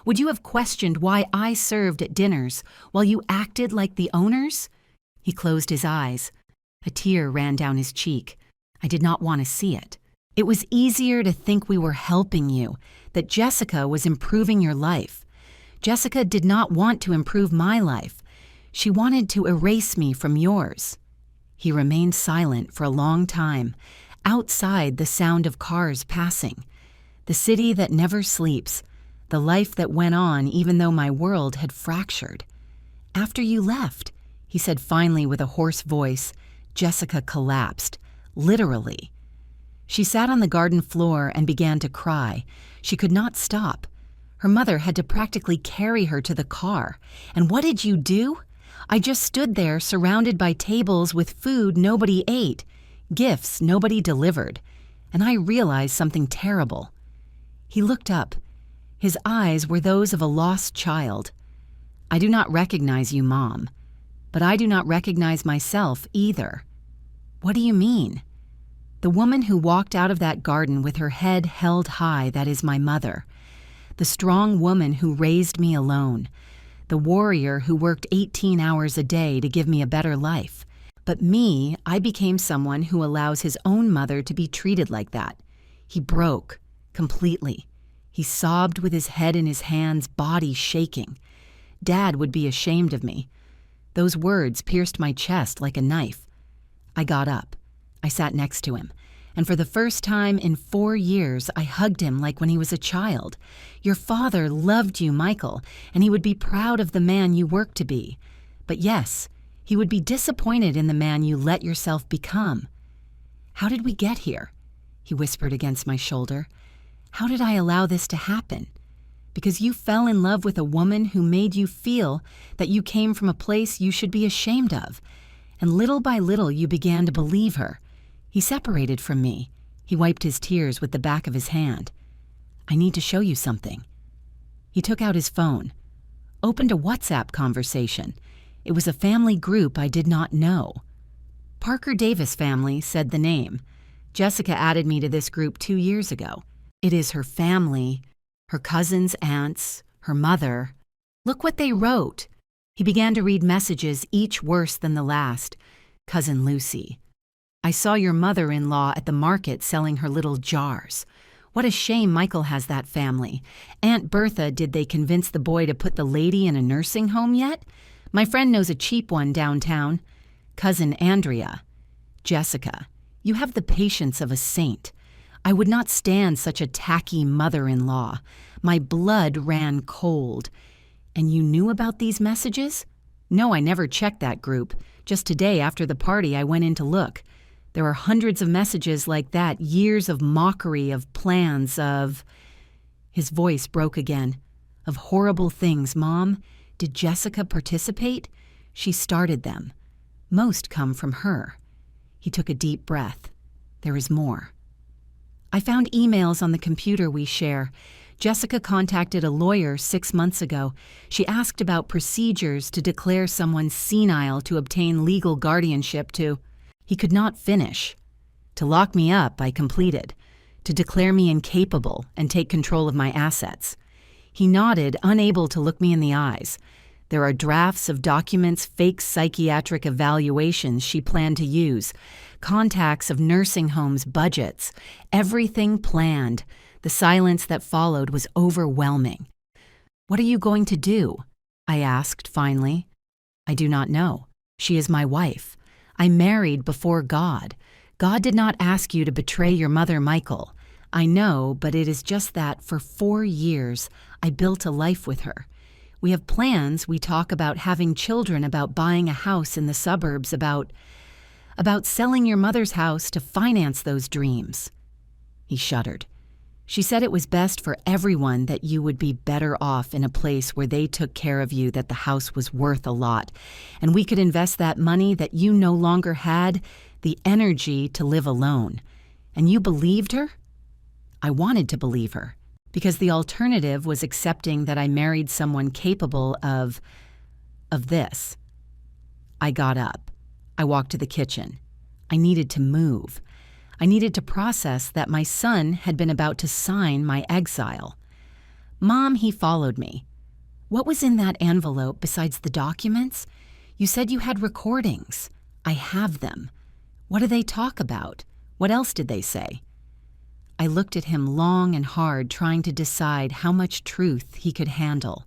Would you have questioned why I served at dinners while you acted like the owners?" He closed his eyes. A tear ran down his cheek. I did not want to see it. "It was easier to think we were helping you, that Jessica was improving your life. Jessica did not want to improve my life. She wanted to erase me from yours." He remained silent for a long time. Outside, the sound of cars passing. The city that never sleeps. The life that went on even though my world had fractured. After you left, he said finally with a hoarse voice, Jessica collapsed. Literally. She sat on the garden floor and began to cry. She could not stop. Her mother had to practically carry her to the car. And what did you do? I just stood there surrounded by tables with food nobody ate, gifts nobody delivered, and I realized something terrible. He looked up. His eyes were those of a lost child. I do not recognize you, Mom, but I do not recognize myself either. What do you mean? The woman who walked out of that garden with her head held high, that is my mother. The strong woman who raised me alone. The warrior who worked 18 hours a day to give me a better life. But me, I became someone who allows his own mother to be treated like that. He broke, completely. He sobbed with his head in his hands, body shaking. Dad would be ashamed of me. Those words pierced my chest like a knife. I got up. I sat next to him. And for the first time in 4 years, I hugged him like when he was a child. Your father loved you, Michael, and he would be proud of the man you worked to be. But yes, he would be disappointed in the man you let yourself become. How did we get here? He whispered against my shoulder. How did I allow this to happen? Because you fell in love with a woman who made you feel that you came from a place you should be ashamed of. And little by little you began to believe her. He separated from me. He wiped his tears with the back of his hand. I need to show you something. He took out his phone, opened a WhatsApp conversation. It was a family group I did not know. Parker Davis family said the name. Jessica added me to this group 2 years ago. It is her family, her cousins, aunts, her mother. Look what they wrote. He began to read messages, each worse than the last. Cousin Lucy. I saw your mother-in-law at the market selling her little jars. What a shame Michael has that family. Aunt Bertha, did they convince the boy to put the lady in a nursing home yet? My friend knows a cheap one downtown. Cousin Andrea. Jessica, you have the patience of a saint. I would not stand such a tacky mother-in-law. My blood ran cold. And you knew about these messages? No, I never checked that group. Just today after the party I went in to look. There are hundreds of messages like that, years of mockery, of plans, of... His voice broke again. Of horrible things, Mom. Did Jessica participate? She started them. Most come from her. He took a deep breath. There is more. I found emails on the computer we share. Jessica contacted a lawyer 6 months ago. She asked about procedures to declare someone senile to obtain legal guardianship to... He could not finish. To lock me up, I completed. To declare me incapable and take control of my assets. He nodded, unable to look me in the eyes. There are drafts of documents, fake psychiatric evaluations she planned to use, contacts of nursing homes, budgets, everything planned. The silence that followed was overwhelming. What are you going to do? I asked finally. I do not know. She is my wife. I married before God. God did not ask you to betray your mother, Michael. I know, but it is just that for 4 years, I built a life with her. We have plans. We talk about having children, about buying a house in the suburbs, about selling your mother's house to finance those dreams. He shuddered. She said it was best for everyone that you would be better off in a place where they took care of you, that the house was worth a lot, and we could invest that money that you no longer had the energy to live alone. And you believed her? I wanted to believe her, because the alternative was accepting that I married someone capable of this. I got up. I walked to the kitchen. I needed to move. I needed to process that my son had been about to sign my exile. Mom, he followed me. What was in that envelope besides the documents? You said you had recordings. I have them. What do they talk about? What else did they say? I looked at him long and hard, trying to decide how much truth he could handle.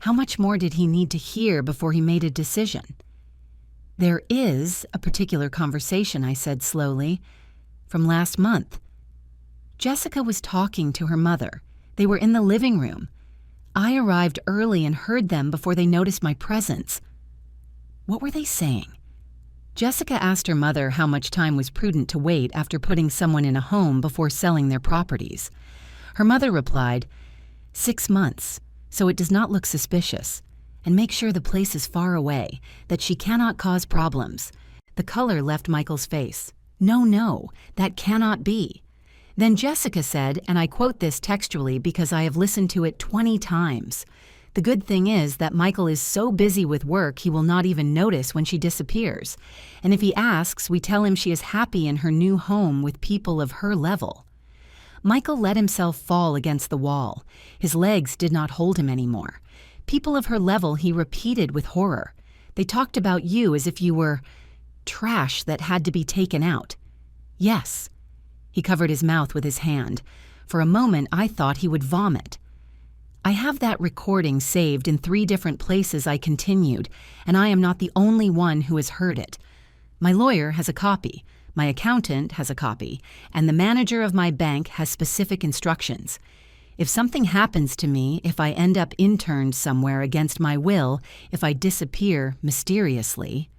How much more did he need to hear before he made a decision? There is a particular conversation, I said slowly, from last month. Jessica was talking to her mother. They were in the living room. I arrived early and heard them before they noticed my presence. What were they saying? Jessica asked her mother how much time was prudent to wait after putting someone in a home before selling their properties. Her mother replied, 6 months, so it does not look suspicious. And make sure the place is far away, that she cannot cause problems. The color left Michael's face. No, that cannot be. Then Jessica said, and I quote this textually because I have listened to it 20 times, the good thing is that Michael is so busy with work he will not even notice when she disappears. And if he asks, we tell him she is happy in her new home with people of her level. Michael let himself fall against the wall. His legs did not hold him anymore. People of her level, he repeated with horror. They talked about you as if you were trash that had to be taken out. Yes. He covered his mouth with his hand. For a moment, I thought he would vomit. I have that recording saved in 3 different places, I continued, and I am not the only one who has heard it. My lawyer has a copy, my accountant has a copy, and the manager of my bank has specific instructions. If something happens to me, if I end up interned somewhere against my will, if I disappear mysteriously,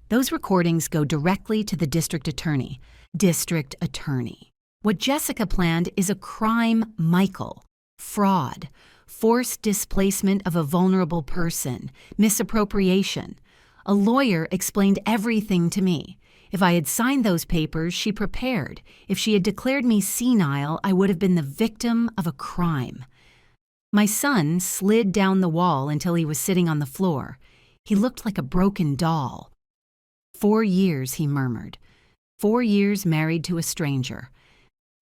those recordings go directly to the district attorney. District attorney. What Jessica planned is a crime, Michael. Fraud. Forced displacement of a vulnerable person. Misappropriation. A lawyer explained everything to me. If I had signed those papers, she prepared. If she had declared me senile, I would have been the victim of a crime. My son slid down the wall until he was sitting on the floor. He looked like a broken doll. 4 years, he murmured. 4 years married to a stranger.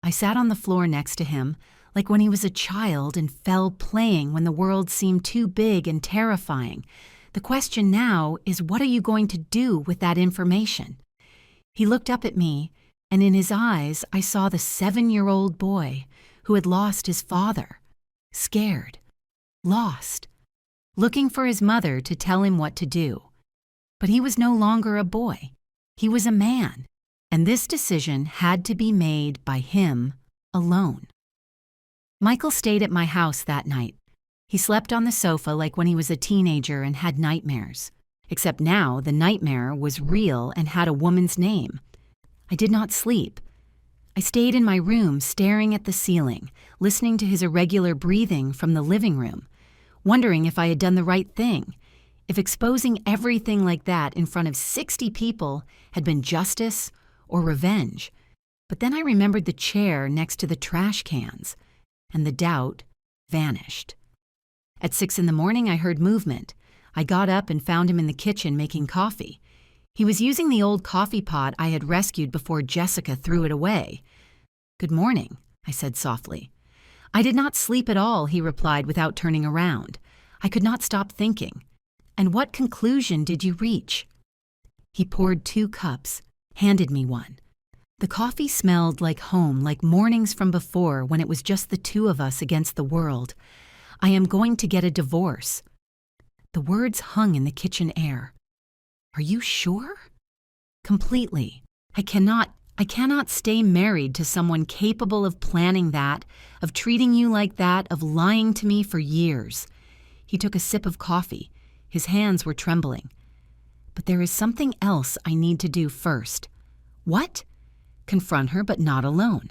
I sat on the floor next to him, like when he was a child and fell playing when the world seemed too big and terrifying. The question now is, what are you going to do with that information? He looked up at me, and in his eyes I saw the 7-year-old boy who had lost his father, scared, lost, looking for his mother to tell him what to do. But he was no longer a boy. He was a man, and this decision had to be made by him alone. Michael stayed at my house that night. He slept on the sofa like when he was a teenager and had nightmares. Except now the nightmare was real and had a woman's name. I did not sleep. I stayed in my room staring at the ceiling, listening to his irregular breathing from the living room, wondering if I had done the right thing, if exposing everything like that in front of 60 people had been justice or revenge. But then I remembered the chair next to the trash cans, and the doubt vanished. At 6 in the morning, I heard movement. I got up and found him in the kitchen making coffee. He was using the old coffee pot I had rescued before Jessica threw it away. "Good morning," I said softly. "I did not sleep at all," he replied without turning around. I could not stop thinking. "And what conclusion did you reach?" He poured 2 cups, handed me one. The coffee smelled like home, like mornings from before when it was just the 2 of us against the world. "I am going to get a divorce." The words hung in the kitchen air. "Are you sure?" "Completely. I cannot stay married to someone capable of planning that, of treating you like that, of lying to me for years." He took a sip of coffee. His hands were trembling. "But there is something else I need to do first." "What?" "Confront her, but not alone.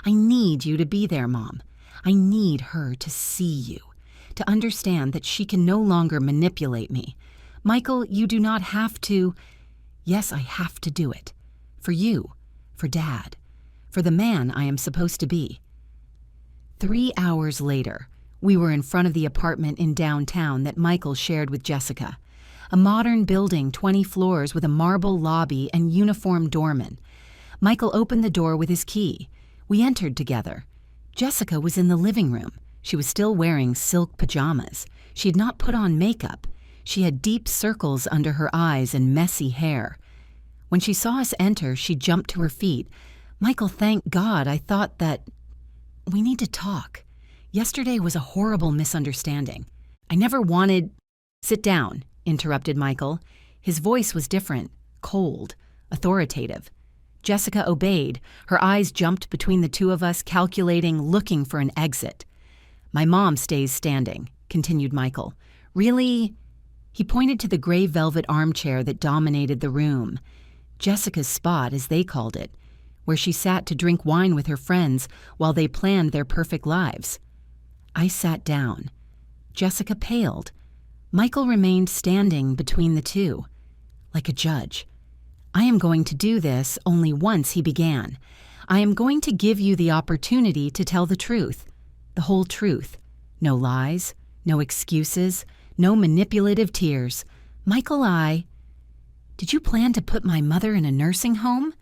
I need you to be there, Mom. I need her to see you, to understand that she can no longer manipulate me. Michael, you do not have to." "Yes, I have to do it. For you, for Dad, for the man I am supposed to be." 3 hours later, we were in front of the apartment in downtown that Michael shared with Jessica. A modern building, 20 floors with a marble lobby and uniformed doorman. Michael opened the door with his key. We entered together. Jessica was in the living room. She was still wearing silk pajamas. She had not put on makeup. She had deep circles under her eyes and messy hair. When she saw us enter, she jumped to her feet. "Michael, thank God. I thought that we need to talk. Yesterday was a horrible misunderstanding. I never wanted—" "Sit down," interrupted Michael. His voice was different, cold, authoritative. Jessica obeyed. Her eyes jumped between the two of us, calculating, looking for an exit. "My mom stays standing," continued Michael. "Really?" He pointed to the gray velvet armchair that dominated the room. Jessica's spot, as they called it, where she sat to drink wine with her friends while they planned their perfect lives. I sat down. Jessica paled. Michael remained standing between the two, like a judge. "I am going to do this only once," he began. "I am going to give you the opportunity to tell the truth, the whole truth. No lies, no excuses, no manipulative tears. Michael, Did you plan to put my mother in a nursing home?"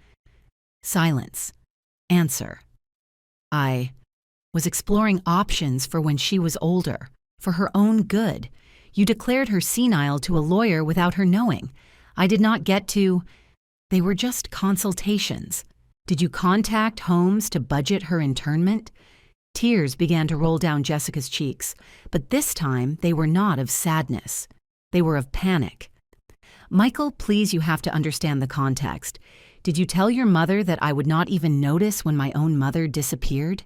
Silence. Answer. "I was exploring options for when she was older, for her own good. You declared her senile to a lawyer without her knowing. I did not get to. They were just consultations. Did you contact homes to budget her internment?" Tears began to roll down Jessica's cheeks, but this time they were not of sadness. They were of panic. "Michael, please, you have to understand the context. Did you tell your mother that I would not even notice when my own mother disappeared?"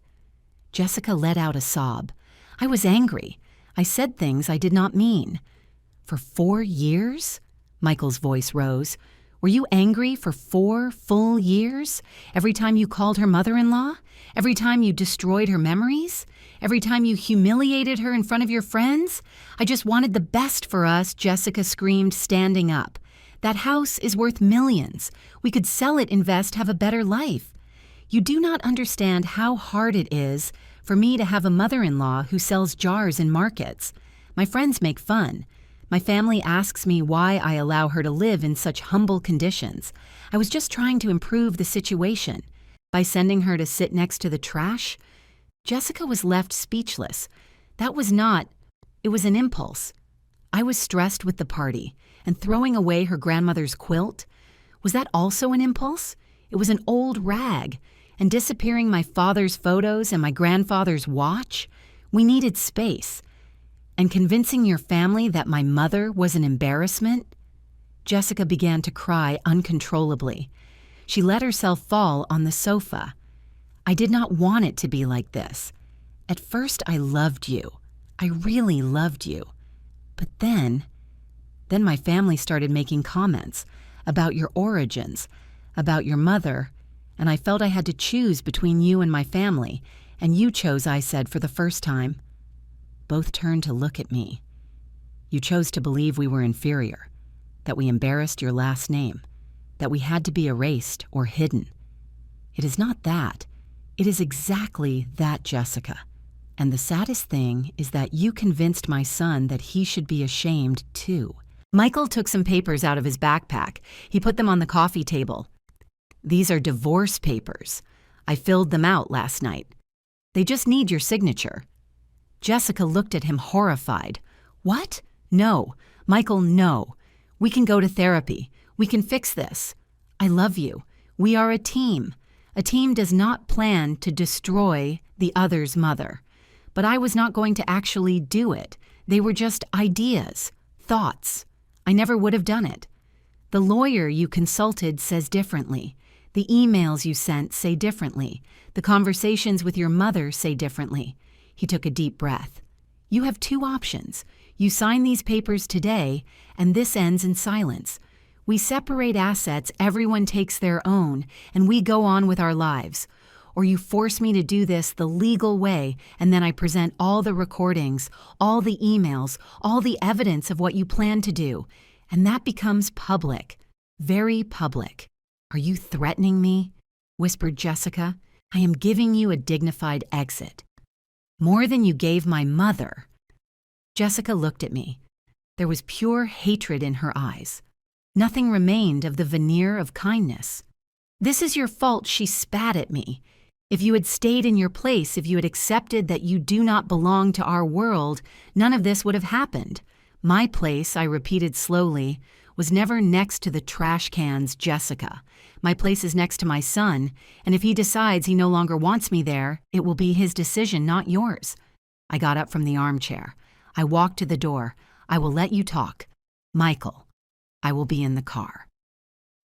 Jessica let out a sob. "I was angry. I said things I did not mean." "For 4 years?" Michael's voice rose. "Were you angry for 4 full years? Every time you called her mother-in-law? Every time you destroyed her memories? Every time you humiliated her in front of your friends? I just wanted the best for us," Jessica screamed, standing up. "That house is worth millions. We could sell it, invest, have a better life. You do not understand how hard it is for me to have a mother-in-law who sells jars in markets. My friends make fun. My family asks me why I allow her to live in such humble conditions. I was just trying to improve the situation. By sending her to sit next to the trash?" Jessica was left speechless. It was an impulse. I was stressed with the party, and throwing away her grandmother's quilt. Was that also an impulse? It was an old rag, and disappearing my father's photos and my grandfather's watch? We needed space. And convincing your family that my mother was an embarrassment? Jessica began to cry uncontrollably. She let herself fall on the sofa. "I did not want it to be like this. At first I loved you. I really loved you. But then my family started making comments about your origins, about your mother, and I felt I had to choose between you and my family, and you chose," I said for the first time. Both turned to look at me. "You chose to believe we were inferior, that we embarrassed your last name, that we had to be erased or hidden. It is not that. It is exactly that, Jessica. And the saddest thing is that you convinced my son that he should be ashamed too." Michael took some papers out of his backpack. He put them on the coffee table. "These are divorce papers. I filled them out last night. They just need your signature." Jessica looked at him horrified. "What? No. Michael, no. We can go to therapy. We can fix this. I love you. We are a team. A team does not plan to destroy the other's mother. But I was not going to actually do it. They were just ideas, thoughts. I never would have done it. The lawyer you consulted says differently. The emails you sent say differently. The conversations with your mother say differently." He took a deep breath. "You have 2 options. You sign these papers today, and this ends in silence. We separate assets, everyone takes their own, and we go on with our lives. Or you force me to do this the legal way, and then I present all the recordings, all the emails, all the evidence of what you plan to do, and that becomes public, very public." "Are you threatening me?" whispered Jessica. "I am giving you a dignified exit. More than you gave my mother." Jessica looked at me. There was pure hatred in her eyes. Nothing remained of the veneer of kindness. "This is your fault," she spat at me. "If you had stayed in your place, if you had accepted that you do not belong to our world, none of this would have happened. My place," I repeated slowly, "was never next to the trash cans, Jessica. My place is next to my son, and if he decides he no longer wants me there, it will be his decision, not yours." I got up from the armchair. I walked to the door. "I will let you talk. Michael." I will be in the car.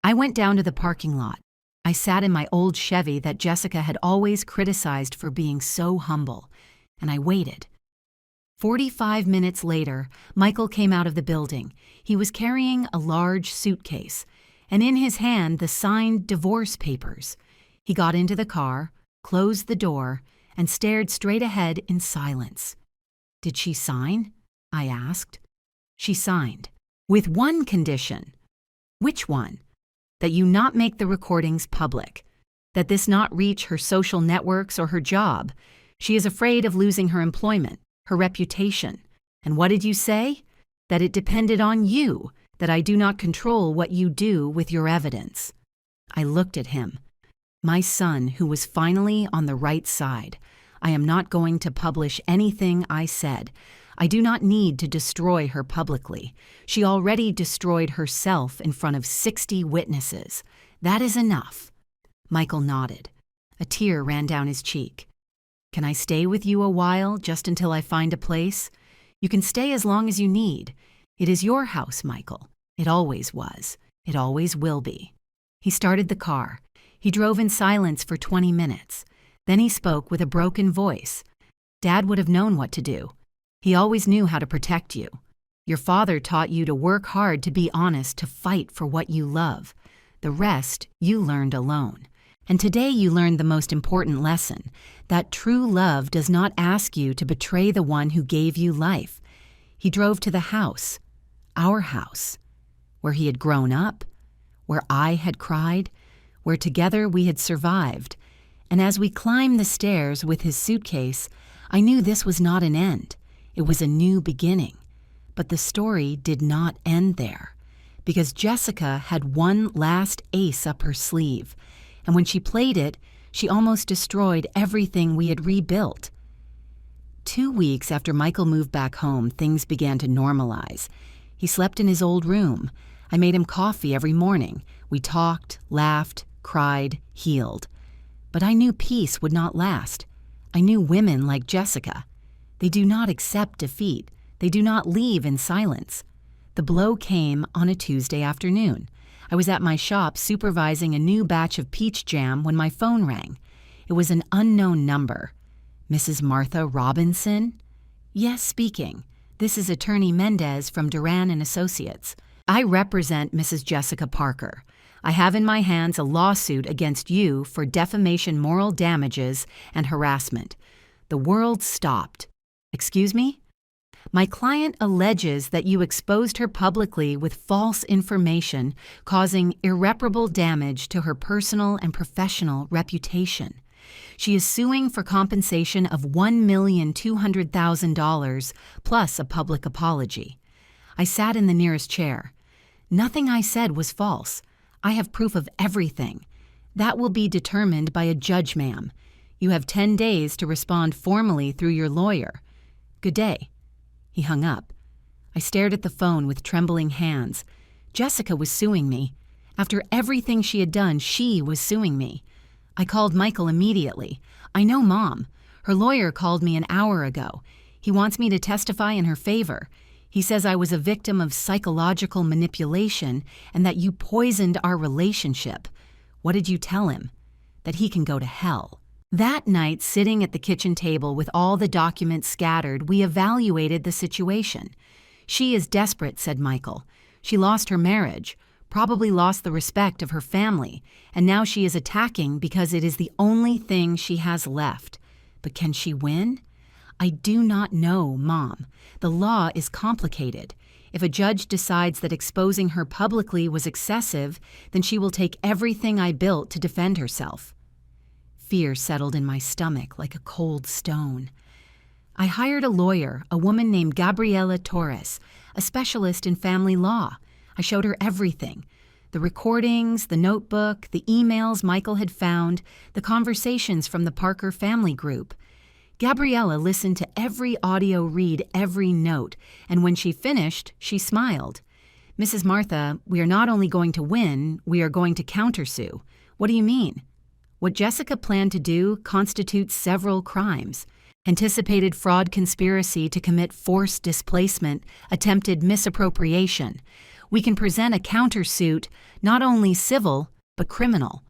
I went down to the parking lot. I sat in my old Chevy that Jessica had always criticized for being so humble, and I waited. 45 minutes later, Michael came out of the building. He was carrying a large suitcase, and in his hand the signed divorce papers. He got into the car, closed the door, and stared straight ahead in silence. "Did she sign?" I asked. "She signed. With one condition." "Which one?" "That you not make the recordings public. That this not reach her social networks or her job. She is afraid of losing her employment, her reputation. And what did you say? That it depended on you, that I do not control what you do with your evidence." I looked at him. My son, who was finally on the right side. I am not going to publish anything I said. I do not need to destroy her publicly. She already destroyed herself in front of 60 witnesses. That is enough. Michael nodded. A tear ran down his cheek. "Can I stay with you a while, just until I find a place? You can stay as long as you need. It is your house, Michael. It always was. It always will be." He started the car. He drove in silence for 20 minutes. Then he spoke with a broken voice. "Dad would have known what to do. He always knew how to protect you. Your father taught you to work hard, to be honest, to fight for what you love. The rest you learned alone. And today you learned the most important lesson, that true love does not ask you to betray the one who gave you life." He drove to the house, our house, where he had grown up, where I had cried, where together we had survived. And as we climbed the stairs with his suitcase, I knew this was not an end. It was a new beginning. But the story did not end there, because Jessica had one last ace up her sleeve, and when she played it, she almost destroyed everything we had rebuilt. 2 weeks after Michael moved back home, things began to normalize. He slept in his old room. I made him coffee every morning. We talked, laughed, cried, healed. But I knew peace would not last. I knew women like Jessica. They do not accept defeat. They do not leave in silence. The blow came on a Tuesday afternoon. I was at my shop supervising a new batch of peach jam when my phone rang. It was an unknown number. "Mrs. Martha Robinson?" "Yes, speaking. This is Attorney Mendez from Duran and Associates. I represent Mrs. Jessica Parker. I have in my hands a lawsuit against you for defamation, moral damages, and harassment." The world stopped. "Excuse me?" "My client alleges that you exposed her publicly with false information, causing irreparable damage to her personal and professional reputation. She is suing for compensation of $1,200,000 plus a public apology." I sat in the nearest chair. "Nothing I said was false. I have proof of everything. That will be determined by a judge, ma'am. You have 10 days to respond formally through your lawyer. Good day." He hung up. I stared at the phone with trembling hands. Jessica was suing me. After everything she had done, she was suing me. I called Michael immediately. "I know Mom. Her lawyer called me an hour ago. He wants me to testify in her favor. He says I was a victim of psychological manipulation and that you poisoned our relationship." "What did you tell him?" "That he can go to hell." That night, sitting at the kitchen table with all the documents scattered, we evaluated the situation. "She is desperate," said Michael. "She lost her marriage, probably lost the respect of her family, and now she is attacking because it is the only thing she has left. But can she win?" "I do not know, Mom. The law is complicated. If a judge decides that exposing her publicly was excessive, then she will take everything I built to defend herself." Fear settled in my stomach like a cold stone. I hired a lawyer, a woman named Gabriela Torres, a specialist in family law. I showed her everything: the recordings, the notebook, the emails Michael had found, the conversations from the Parker family group. Gabriela listened to every audio, read every note, and when she finished, she smiled. "Mrs. Martha, we are not only going to win, we are going to countersue." "What do you mean?" "What Jessica planned to do constitutes several crimes: anticipated fraud conspiracy to commit forced displacement, attempted misappropriation. We can present a countersuit, not only civil, but criminal.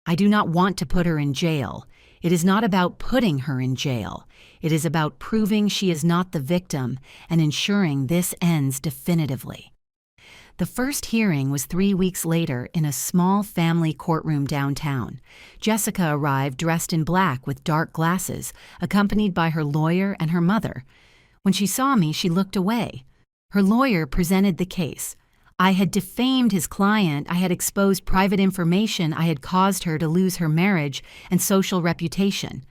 I do not want to put her in jail. It is not about putting her in jail. It is about proving she is not the victim and ensuring this ends definitively. The first hearing was 3 weeks later in a small family courtroom downtown. Jessica arrived dressed in black with dark glasses, accompanied by her lawyer and her mother. When she saw me, she looked away. Her lawyer presented the case. I had defamed his client, I had exposed private information, I had caused her to lose her marriage and social reputation.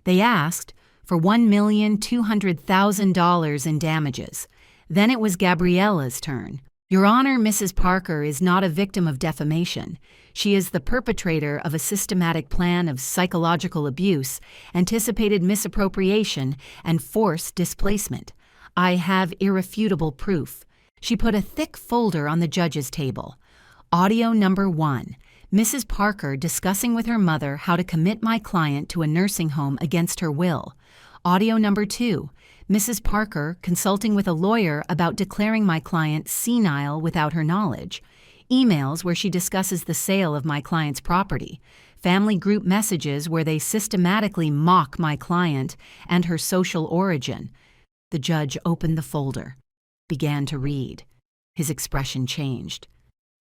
They asked for $1,200,000 in damages. Then it was Gabriella's turn. Your Honor, Mrs. Parker is not a victim of defamation. She is the perpetrator of a systematic plan of psychological abuse, anticipated misappropriation, and forced displacement. I have irrefutable proof. She put a thick folder on the judge's table. Audio number 1. Mrs. Parker discussing with her mother how to commit my client to a nursing home against her will. Audio number 2. Mrs. Parker consulting with a lawyer about declaring my client senile without her knowledge. Emails where she discusses the sale of my client's property. Family group messages where they systematically mock my client and her social origin. The judge opened the folder, began to read. His expression changed.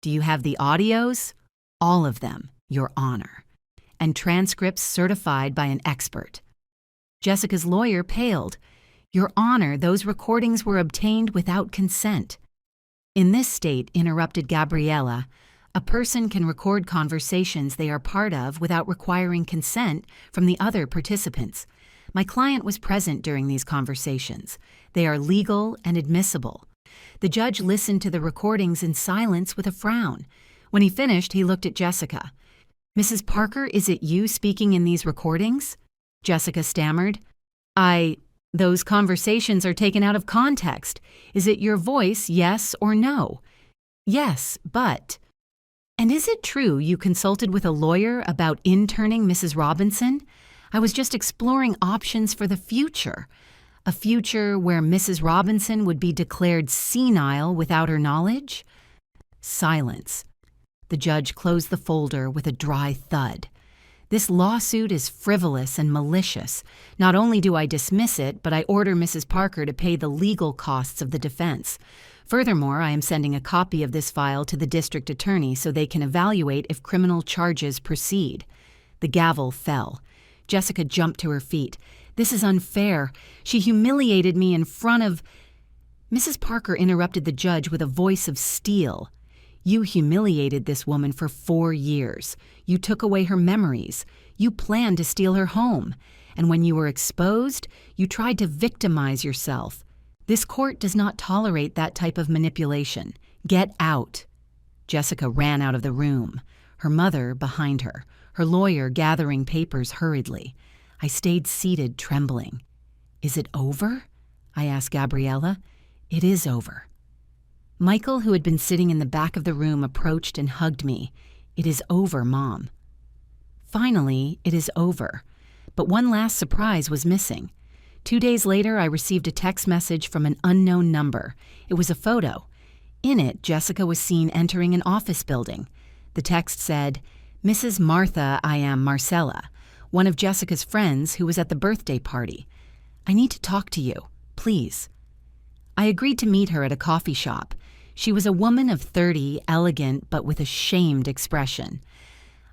Do you have the audios? All of them, Your Honor. And transcripts certified by an expert. Jessica's lawyer paled. Your Honor, those recordings were obtained without consent. In this state, interrupted Gabriella, a person can record conversations they are part of without requiring consent from the other participants. My client was present during these conversations. They are legal and admissible. The judge listened to the recordings in silence with a frown. When he finished, he looked at Jessica. Mrs. Parker, is it you speaking in these recordings? Jessica stammered. Those conversations are taken out of context. Is it your voice, yes or no? Yes, but... And is it true you consulted with a lawyer about interning Mrs. Robinson? I was just exploring options for the future. A future where Mrs. Robinson would be declared senile without her knowledge? Silence. The judge closed the folder with a dry thud. This lawsuit is frivolous and malicious. Not only do I dismiss it, but I order Mrs. Parker to pay the legal costs of the defense. Furthermore, I am sending a copy of this file to the district attorney so they can evaluate if criminal charges proceed. The gavel fell. Jessica jumped to her feet. This is unfair. She humiliated me in front of... Mrs. Parker interrupted the judge with a voice of steel. You humiliated this woman for 4 years. You took away her memories. You planned to steal her home. And when you were exposed, you tried to victimize yourself. This court does not tolerate that type of manipulation. Get out. Jessica ran out of the room, her mother behind her, her lawyer gathering papers hurriedly. I stayed seated, trembling. Is it over? I asked Gabriella. It is over. Michael, who had been sitting in the back of the room, approached and hugged me. It is over, Mom. Finally, it is over. But one last surprise was missing. 2 days later, I received a text message from an unknown number. It was a photo. In it, Jessica was seen entering an office building. The text said, Mrs. Martha, I am Marcella, one of Jessica's friends who was at the birthday party. I need to talk to you, please. I agreed to meet her at a coffee shop. She was a woman of 30, elegant, but with a shamed expression.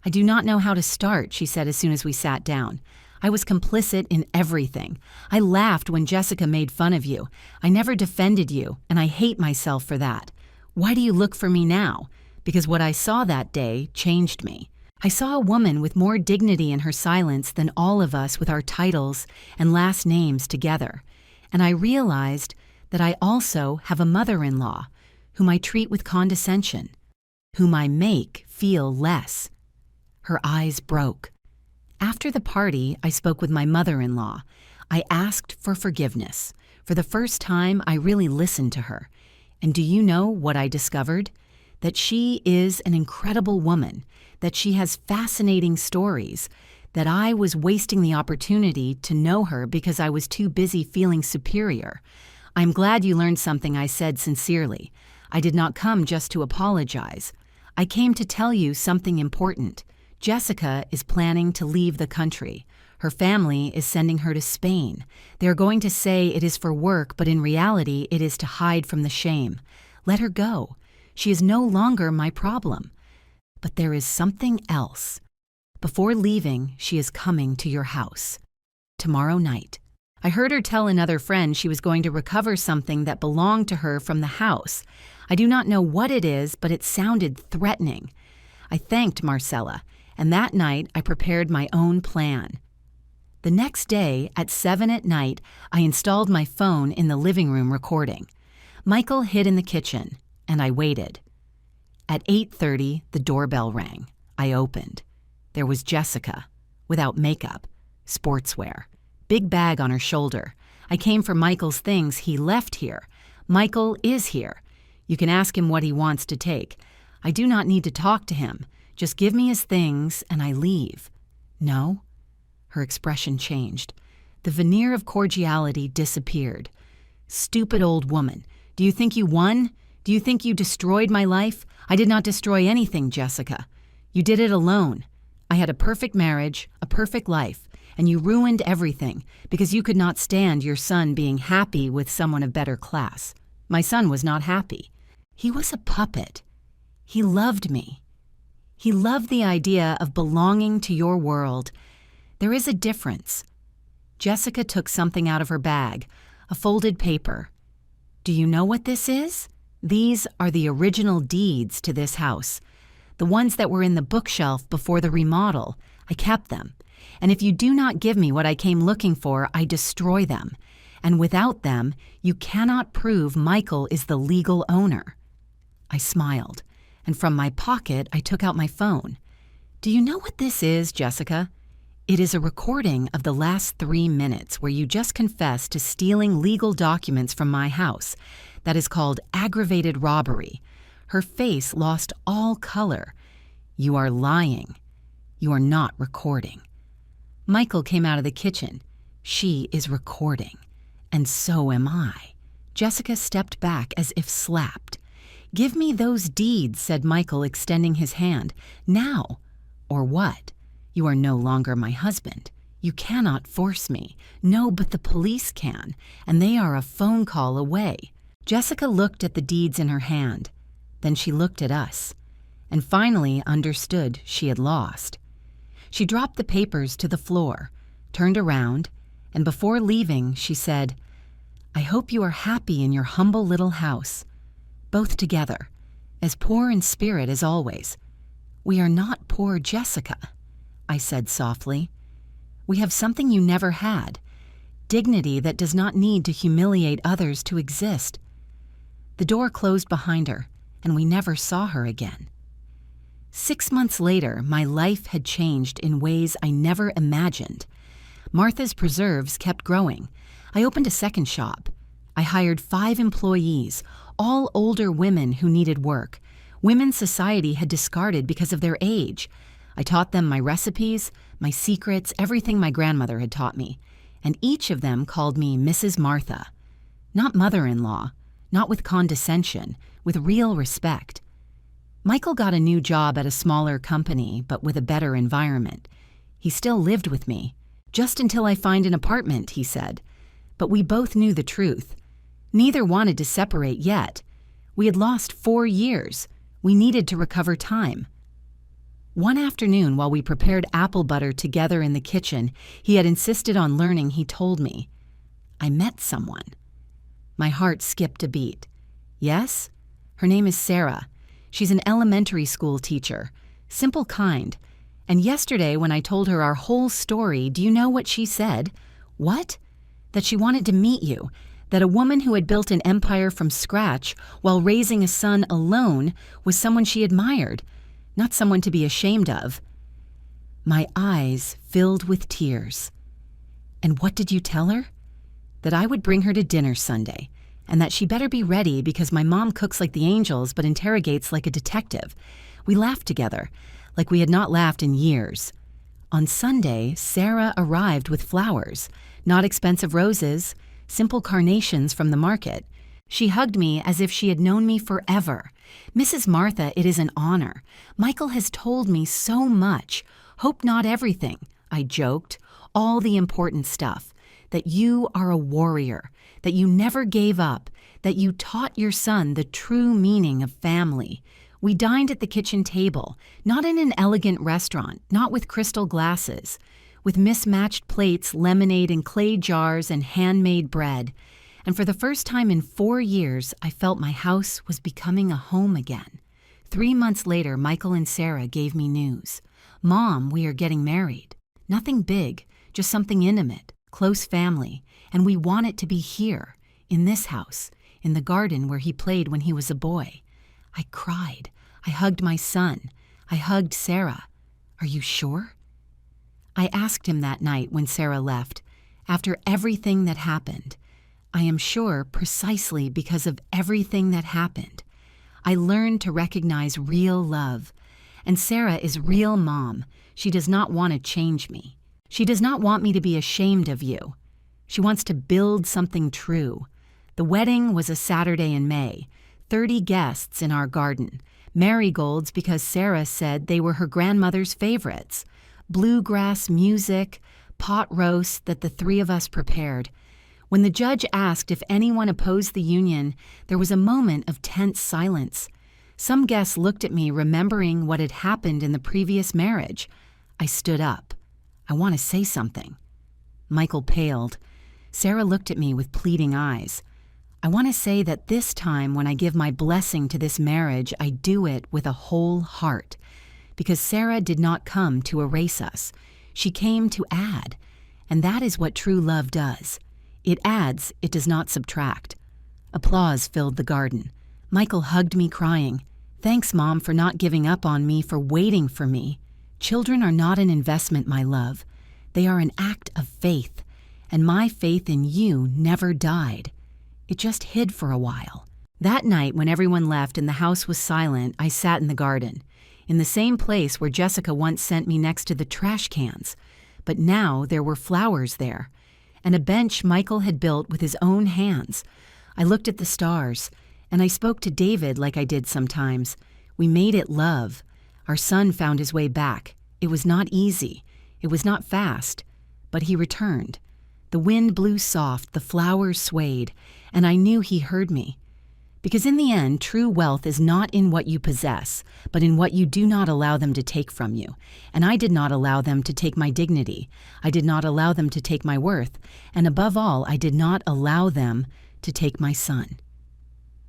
I do not know how to start, she said as soon as we sat down. I was complicit in everything. I laughed when Jessica made fun of you. I never defended you, and I hate myself for that. Why do you look for me now? Because what I saw that day changed me. I saw a woman with more dignity in her silence than all of us with our titles and last names together. And I realized that I also have a mother-in-law whom I treat with condescension, whom I make feel less. Her eyes broke. After the party, I spoke with my mother-in-law. I asked for forgiveness. For the first time, I really listened to her. And do you know what I discovered? That she is an incredible woman, that she has fascinating stories, that I was wasting the opportunity to know her because I was too busy feeling superior. I'm glad you learned something, I said sincerely. I did not come just to apologize. I came to tell you something important. Jessica is planning to leave the country. Her family is sending her to Spain. They are going to say it is for work, but in reality it is to hide from the shame. Let her go. She is no longer my problem. But there is something else. Before leaving, she is coming to your house. Tomorrow night. I heard her tell another friend she was going to recover something that belonged to her from the house. I do not know what it is, but it sounded threatening. I thanked Marcella, and that night I prepared my own plan. The next day, at 7 at night, I installed my phone in the living room recording. Michael hid in the kitchen, and I waited. At 8:30, the doorbell rang. I opened. There was Jessica, without makeup, sportswear, big bag on her shoulder. I came for Michael's things. He left here. Michael is here. You can ask him what he wants to take. I do not need to talk to him. Just give me his things, and I leave. No? Her expression changed. The veneer of cordiality disappeared. Stupid old woman. Do you think you won? Do you think you destroyed my life? I did not destroy anything, Jessica. You did it alone. I had a perfect marriage, a perfect life, and you ruined everything because you could not stand your son being happy with someone of better class. My son was not happy. He was a puppet. He loved me. He loved the idea of belonging to your world. There is a difference. Jessica took something out of her bag, a folded paper. Do you know what this is? These are the original deeds to this house. The ones that were in the bookshelf before the remodel. I kept them. And if you do not give me what I came looking for, I destroy them. And without them, you cannot prove Michael is the legal owner. I smiled, and from my pocket, I took out my phone. Do you know what this is, Jessica? It is a recording of the last 3 minutes where you just confessed to stealing legal documents from my house. That is called aggravated robbery. Her face lost all color. You are lying. You are not recording. Michael came out of the kitchen. She is recording. And so am I. Jessica stepped back as if slapped. Give me those deeds, said Michael, extending his hand. Now. Or what? You are no longer my husband. You cannot force me. No, but the police can, and they are a phone call away. Jessica looked at the deeds in her hand. Then she looked at us, and finally understood she had lost. She dropped the papers to the floor, turned around, and before leaving, she said, I hope you are happy in your humble little house, both together, as poor in spirit as always. We are not poor, Jessica, I said softly. We have something you never had, dignity that does not need to humiliate others to exist. The door closed behind her, and we never saw her again. 6 months later, my life had changed in ways I never imagined. Martha's Preserves kept growing. I opened a second shop. I hired 5 employees, all older women who needed work. Women's society had discarded because of their age. I taught them my recipes, my secrets, everything my grandmother had taught me, and each of them called me Mrs. Martha. Not mother-in-law, not with condescension, with real respect. Michael got a new job at a smaller company, but with a better environment. He still lived with me. Just until I find an apartment, he said. But we both knew the truth. Neither wanted to separate yet. We had lost 4 years. We needed to recover time. One afternoon, while we prepared apple butter together in the kitchen, he had insisted on learning. He told me, I met someone. My heart skipped a beat. Yes? Her name is Sarah. She's an elementary school teacher. Simple kind. And yesterday, when I told her our whole story, do you know what she said? What? That she wanted to meet you. That a woman who had built an empire from scratch while raising a son alone was someone she admired, not someone to be ashamed of. My eyes filled with tears. And what did you tell her? That I would bring her to dinner Sunday, and that she better be ready because my mom cooks like the angels but interrogates like a detective. We laughed together, like we had not laughed in years. On Sunday, Sarah arrived with flowers, not expensive roses, simple carnations from the market. She hugged me as if she had known me forever. "Mrs. Martha, it is an honor. Michael has told me so much. Hope not everything," I joked. "All the important stuff. That you are a warrior, that you never gave up, that you taught your son the true meaning of family." We dined at the kitchen table, not in an elegant restaurant, not with crystal glasses, with mismatched plates, lemonade in clay jars, and handmade bread. And for the first time in 4 years, I felt my house was becoming a home again. 3 months later, Michael and Sarah gave me news. "Mom, we are getting married. Nothing big, just something intimate, close family, and we want it to be here, in this house, in the garden where he played when he was a boy." I cried. I hugged my son. I hugged Sarah. "Are you sure?" I asked him that night when Sarah left, after everything that happened. I am sure precisely because of everything that happened. I learned to recognize real love. And Sarah is real mom. She does not want to change me. She does not want me to be ashamed of you. She wants to build something true. The wedding was a Saturday in May. 30 guests in our garden. Marigolds because Sarah said they were her grandmother's favorites. Bluegrass music, pot roast that the 3 of us prepared. When the judge asked if anyone opposed the union, there was a moment of tense silence. Some guests looked at me, remembering what had happened in the previous marriage. I stood up. "I want to say something." Michael paled. Sarah looked at me with pleading eyes. "I want to say that this time when I give my blessing to this marriage, I do it with a whole heart. Because Sarah did not come to erase us. She came to add. And that is what true love does. It adds, it does not subtract." Applause filled the garden. Michael hugged me crying. "Thanks, Mom, for not giving up on me, for waiting for me. Children are not an investment, my love. They are an act of faith. And my faith in you never died. It just hid for a while." That night, when everyone left and the house was silent, I sat in the garden, in the same place where Jessica once sent me next to the trash cans. But now there were flowers there, and a bench Michael had built with his own hands. I looked at the stars, and I spoke to David like I did sometimes. We made it love. Our son found his way back. It was not easy. It was not fast. But he returned. The wind blew soft, the flowers swayed, and I knew he heard me. Because in the end, true wealth is not in what you possess, but in what you do not allow them to take from you. And I did not allow them to take my dignity. I did not allow them to take my worth. And above all, I did not allow them to take my son.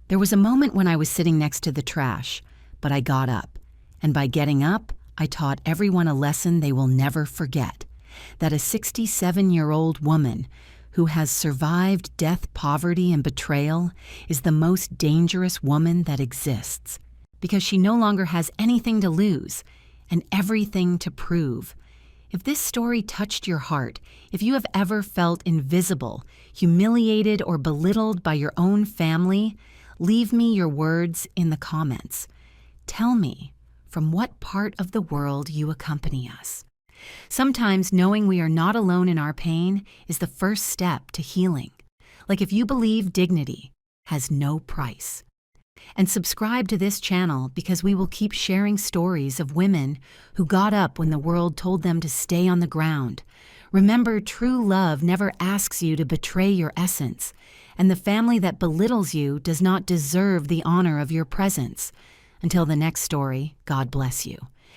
There was a moment when I was sitting next to the trash, but I got up. And by getting up, I taught everyone a lesson they will never forget. That a 67-year-old woman who has survived death, poverty, and betrayal is the most dangerous woman that exists, because she no longer has anything to lose and everything to prove. If this story touched your heart, if you have ever felt invisible, humiliated, or belittled by your own family, leave me your words in the comments. Tell me from what part of the world you accompany us. Sometimes knowing we are not alone in our pain is the first step to healing. Like if you believe dignity has no price. And subscribe to this channel because we will keep sharing stories of women who got up when the world told them to stay on the ground. Remember, true love never asks you to betray your essence, and the family that belittles you does not deserve the honor of your presence. Until the next story, God bless you.